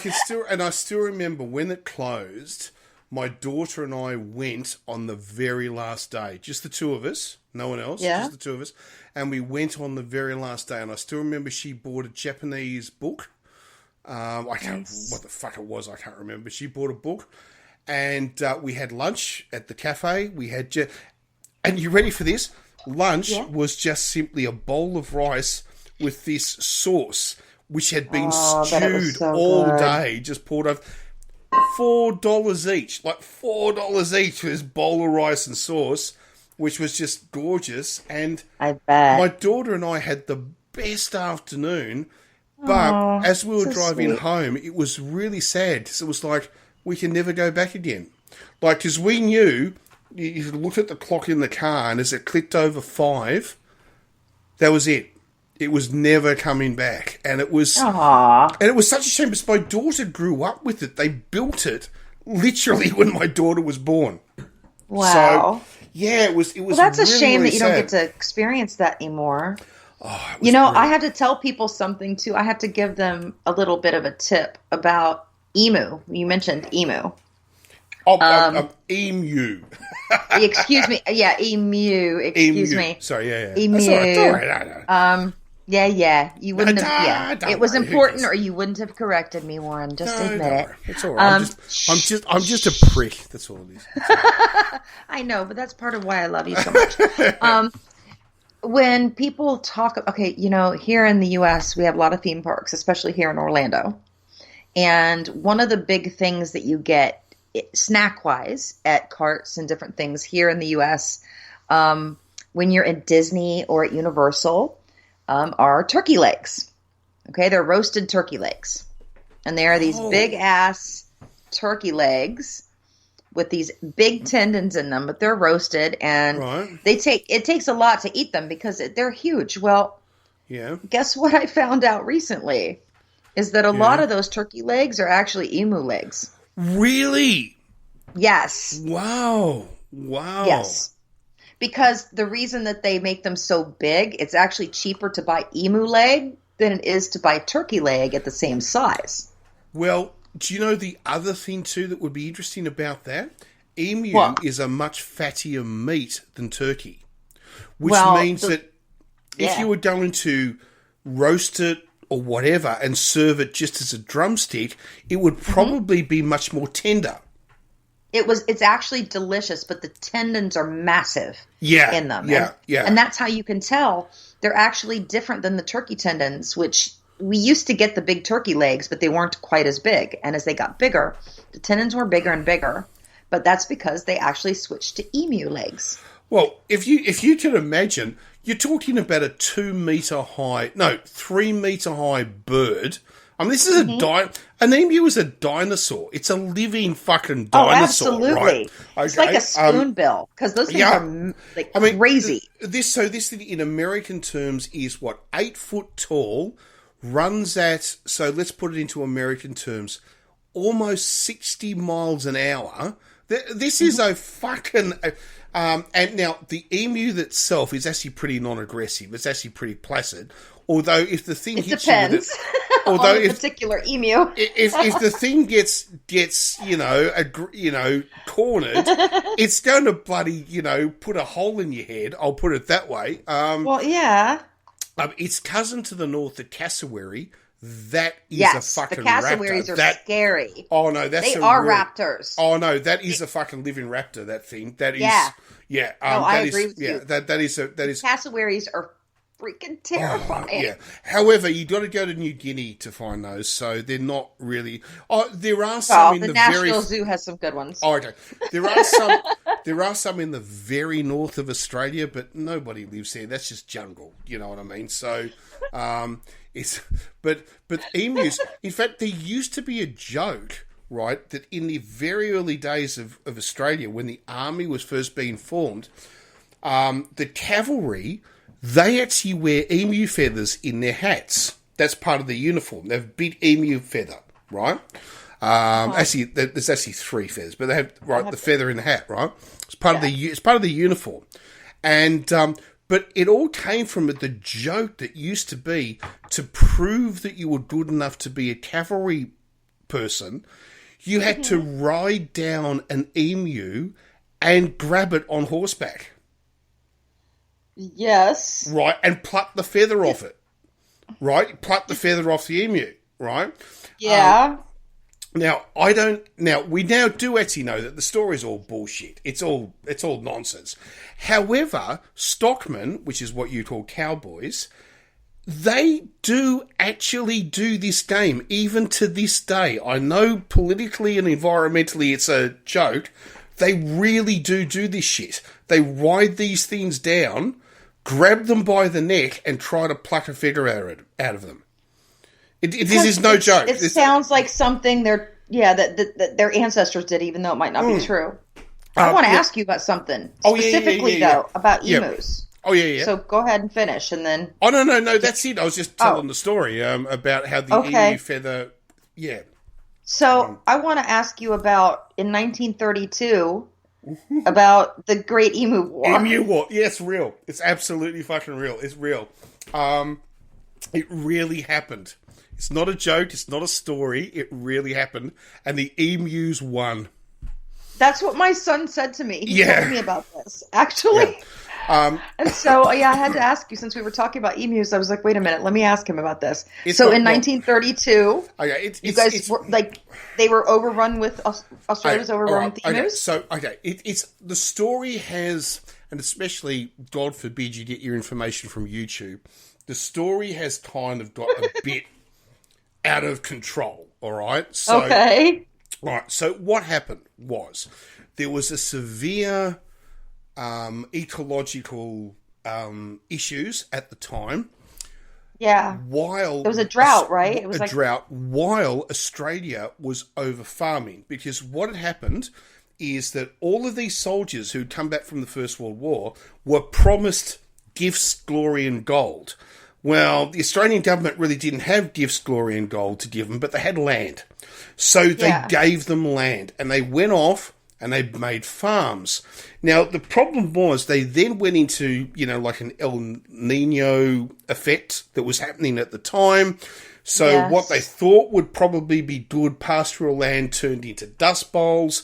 still remember when it closed. My daughter and I went on the very last day, just the two of us, no one else, just the two of us. And we went on the very last day, and I still remember she bought a Japanese book. What the fuck it was, I can't remember. She bought a book, and we had lunch at the cafe. We had, and you ready for this? Lunch was just simply a bowl of rice with this sauce, which had been stewed all day, just poured over. $4 each, like $4 each for this bowl of rice and sauce, which was just gorgeous. And I bet my daughter and I had the best afternoon. But as we were driving home, it was really sad because it was like we can never go back again. Like, because we knew you looked at the clock in the car, and as it clicked over 5, that was it. It was never coming back, and it was such a shame because my daughter grew up with it. They built it literally when my daughter was born. Wow. So, yeah, it was. Well, that's really, a shame really that you sad. don't get to experience that anymore. Oh, you know, I have to tell people something too. I have to give them a little bit of a tip about emu. You mentioned emu. Emu. Excuse me. Yeah, emu. Excuse me. Sorry, yeah. Emu. That's all right. No. Yeah. You wouldn't have. Yeah, it was important, or you wouldn't have corrected me, Warren. Just admit it. It's all right. I'm just a prick. That's all it is. I know, but that's part of why I love you so much. When people talk, okay, you know, here in the U.S., we have a lot of theme parks, especially here in Orlando. And one of the big things that you get snack-wise at carts and different things here in the U.S., when you're at Disney or at Universal, are turkey legs. Okay, they're roasted turkey legs. And they are these big-ass turkey legs with these big tendons in them, but they're roasted, and it takes a lot to eat them because they're huge. Well, guess what I found out recently is that a lot of those turkey legs are actually emu legs. Really? Yes. Wow. Yes. Because the reason that they make them so big, it's actually cheaper to buy emu leg than it is to buy turkey leg at the same size. Well, do you know the other thing, too, that would be interesting about that? Emu is a much fattier meat than turkey, which means that if you were going to roast it or whatever and serve it just as a drumstick, it would probably be much more tender. It's actually delicious, but the tendons are massive in them. And that's how you can tell they're actually different than the turkey tendons, which we used to get the big turkey legs, but they weren't quite as big. And as they got bigger, the tendons were bigger and bigger. But that's because they actually switched to emu legs. Well, if you can imagine, you're talking about a 3 meter high bird. I mean, this is an emu is a dinosaur. It's a living fucking dinosaur. Oh, absolutely. Right? Okay. It's like a spoonbill because those things are crazy. This thing in American terms is 8 foot tall, runs at, so let's put it into American terms, almost 60 miles an hour. This is a fucking... and now, the emu itself is actually pretty non-aggressive. It's actually pretty placid. Although, if the thing hits depends. you with it... Although on the particular emu. if the thing gets cornered, it's going to bloody, put a hole in your head. I'll put it that way. Its cousin to the north, the cassowary, that is a fucking raptor. Yes, the cassowaries are scary. Oh, no, they are raptors. Oh, no, that is a fucking living raptor, that thing. That is... Yeah. I agree with you. That is... Cassowaries are freaking terrifying. However, you got to go to New Guinea to find those, so they're not really... Oh, there are some in the National Zoo has some good ones. Oh, okay. There are some in the very north of Australia, but nobody lives there. That's just jungle, you know what I mean? So, but emus... In fact, there used to be a joke, right, that in the very early days of Australia, when the army was first being formed, the cavalry... They actually wear emu feathers in their hats. That's part of the uniform. They have big emu feather, right? Actually, there's actually 3 feathers, but they have the feather in the hat, right? It's part of the uniform, and but it all came from the joke that used to be to prove that you were good enough to be a cavalry person. You had to ride down an emu and grab it on horseback. Yes. Right, and pluck the feather off it. Right? Pluck the feather off the emu, right? Yeah. We now do actually know that the story's all bullshit. It's all nonsense. However, stockmen, which is what you call cowboys, they do actually do this game, even to this day. I know politically and environmentally it's a joke. They really do this shit. They ride these things down, grab them by the neck, and try to pluck a feather out of them. This is no joke. It sounds like something that their ancestors did, even though it might not be true. I want to ask you about something specifically, though, about emus. Oh, yeah. So go ahead and finish, and then... Oh, no, that's it. I was just telling the story about how the emu feather... Yeah. So I want to ask you about, in 1932, about the Great Emo War. Emu War. Yeah, it's real. It's absolutely fucking real. It's real. It really happened. It's not a joke. It's not a story. It really happened. And the emus won. That's what my son said to me. He told me about this, actually. Yeah. And so, I had to ask you, since we were talking about emus, I was like, wait a minute, let me ask him about this. So in 1932, you guys were, like, they were overrun with, Australia was overrun with emus? It's the story has, and especially, God forbid you get your information from YouTube, the story has kind of got a bit out of control, all right? So, okay. Right, so what happened was, there was a severe... ecological issues at the time. Yeah. While there was a drought, right? It was a drought while Australia was over farming. Because what had happened is that all of these soldiers who'd come back from the First World War were promised gifts, glory and gold. Well, the Australian government really didn't have gifts, glory and gold to give them, but they had land. So they gave them land and they went off and they made farms. Now, the problem was they then went into, like an El Nino effect that was happening at the time. So what they thought would probably be good pastoral land turned into dust bowls.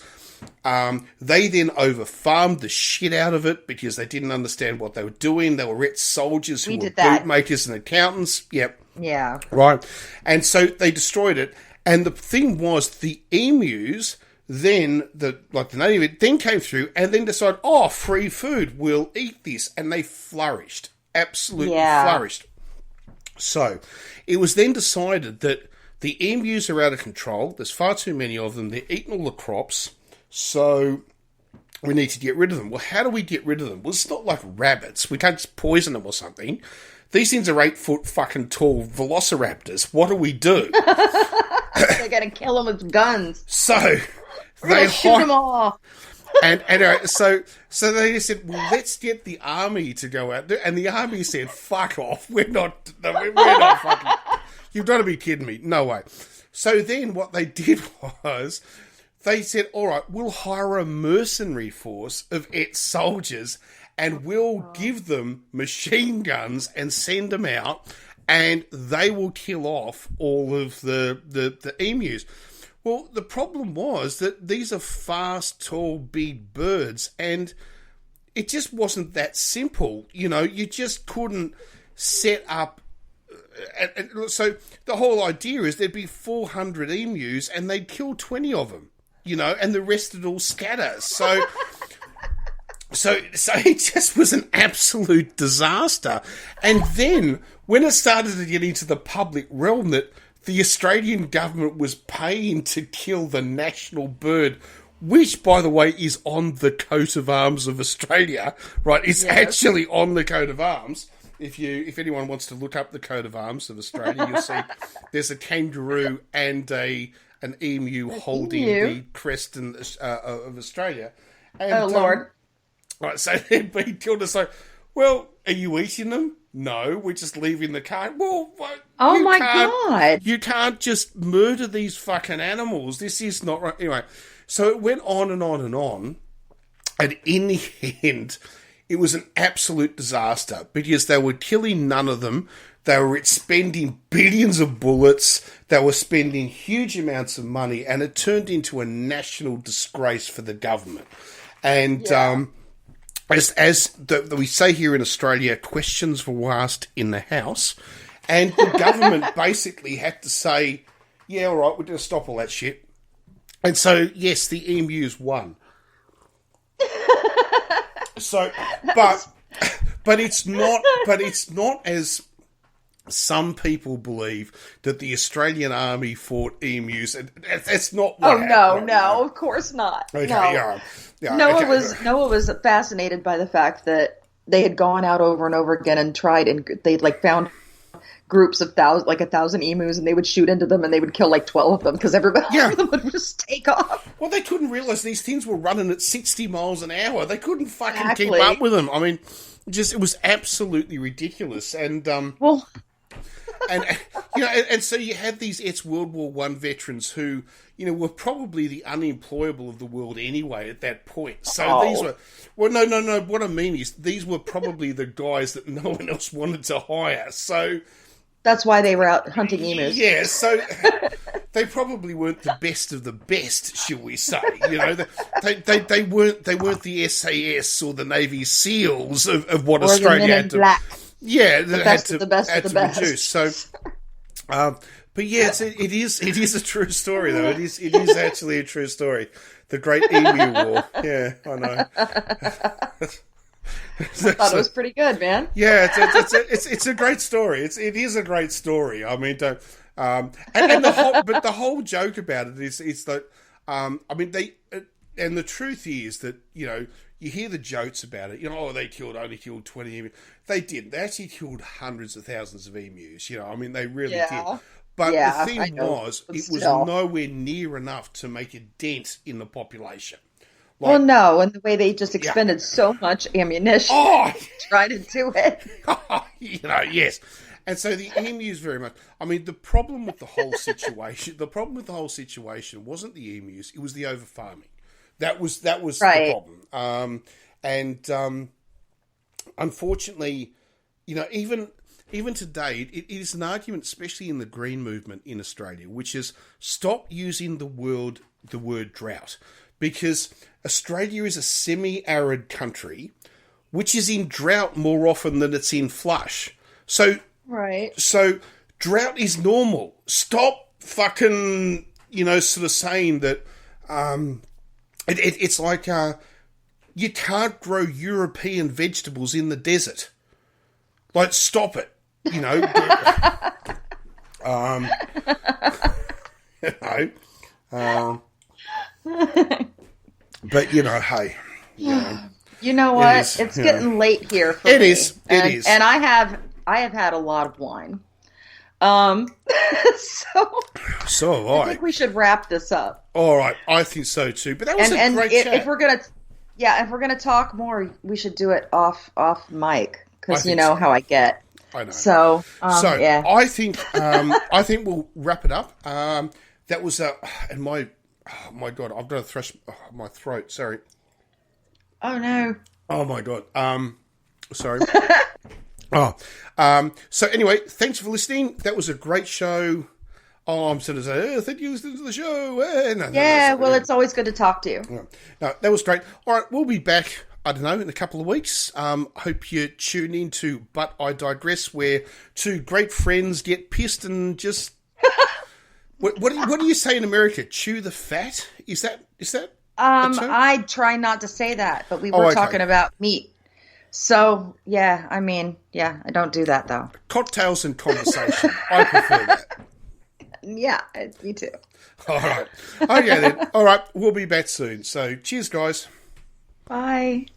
They then over-farmed the shit out of it because they didn't understand what they were doing. They were ex-soldiers who were bootmakers and accountants. Yep. Yeah. Right. And so they destroyed it. And the thing was, the emus... Then the native then came through and then decided, free food, we'll eat this, and they flourished, absolutely flourished. So it was then decided that the emus are out of control. There's far too many of them. They're eating all the crops, so we need to get rid of them. Well, how do we get rid of them? Well, it's not like rabbits. We can't just poison them or something. These things are 8 foot fucking tall velociraptors. What do we do? They're gonna kill them with guns. So. They shoot them all. And so they just said, well, let's get the army to go out there. And the army said, fuck off. We're not fucking... You've got to be kidding me. No way. So then what they did was they said, all right, we'll hire a mercenary force of ex-soldiers and we'll give them machine guns and send them out and they will kill off all of the emus. Well, the problem was that these are fast, tall, big birds, and it just wasn't that simple. You just couldn't set up... So the whole idea is there'd be 400 emus, and they'd kill 20 of them, and the rest would all scatter. So it just was an absolute disaster. And then, when it started to get into the public realm that... the Australian government was paying to kill the national bird, which, by the way, is on the coat of arms of Australia, right? It's actually on the coat of arms. If anyone wants to look up the coat of arms of Australia, you'll see there's a kangaroo and an emu holding the crest of Australia. And, Lord. Right, so they've been killed. So, well, are you eating them? No, we're just leaving the car. Well, what? Oh my God. You can't just murder these fucking animals. This is not right. Anyway, so it went on and on and on. And in the end, it was an absolute disaster because they were killing none of them. They were spending billions of bullets. They were spending huge amounts of money. And it turned into a national disgrace for the government. And, as we say here in Australia, questions were asked in the House, and the government basically had to say, yeah, all right, we're going to stop all that shit. And so, yes, the emus won. So, but it's not as some people believe that the Australian army fought emus. And that's not what happened. No, of course not. Okay, no. Yeah, Noah was fascinated by the fact that they had gone out over and over again and tried, and they found groups of 1,000 emus, and they would shoot into them, and they would kill like 12 of them because all of them would just take off. Well, they couldn't realize these things were running at 60 miles an hour. They couldn't fucking keep up with them. I mean, it was absolutely ridiculous. And and so you had these ex-World War One veterans who, were probably the unemployable of the world anyway at that point. So these were, no. What I mean is these were probably the guys that no one else wanted to hire. So that's why they were out hunting emus. Yeah, so they probably weren't the best of the best, shall we say? They weren't the SAS or the Navy SEALs of what Australia had to. Black. Yeah, the best of the best of the best. Reduce. So, but yeah, it is a true story though. It is actually a true story. The Great Emo War. Yeah, I know. I thought it was pretty good, man. Yeah, it's a great story. It is a great story. I mean, the whole joke about it is that and the truth is that you hear the jokes about it. They only killed 20 emus. They didn't. They actually killed hundreds of thousands of emus. They really did. But the thing was, it was nowhere near enough to make a dent in the population. And the way they just expended so much ammunition to try to do it. Yes. And so the emus very much. I mean, the problem with the whole situation. Wasn't the emus; it was the overfarming. That was the problem. Unfortunately, even today, it is an argument, especially in the green movement in Australia, which is stop using the word drought, because Australia is a semi-arid country, which is in drought more often than it's in flush. So drought is normal. Stop fucking sort of saying that. It's like you can't grow European vegetables in the desert. Like, stop it. But hey. You know what? It's getting late here for me. It is. And I have had a lot of wine. So have I. I think we should wrap this up. All right, I think so too. But that was a great chat. If we're gonna talk more, we should do it off mic, because how I get. I know. So yeah. I think we'll wrap it up. That was and my God, I've got to thresh my throat. Sorry. Oh no. Oh my God. Sorry. So anyway, thanks for listening. That was a great show. I'm sort of saying, thank you for listening to the show. It's always good to talk to you. Yeah. No, that was great. All right, we'll be back, I don't know, in a couple of weeks. Hope you tune in to But I Digress, where two great friends get pissed and just... what do you say in America? Chew the fat? Is that I try not to say that, but we were talking about meat. So, I don't do that, though. Cocktails and conversation. I prefer that. Yeah, me too. All right. Okay, then. All right, we'll be back soon. So, cheers, guys. Bye.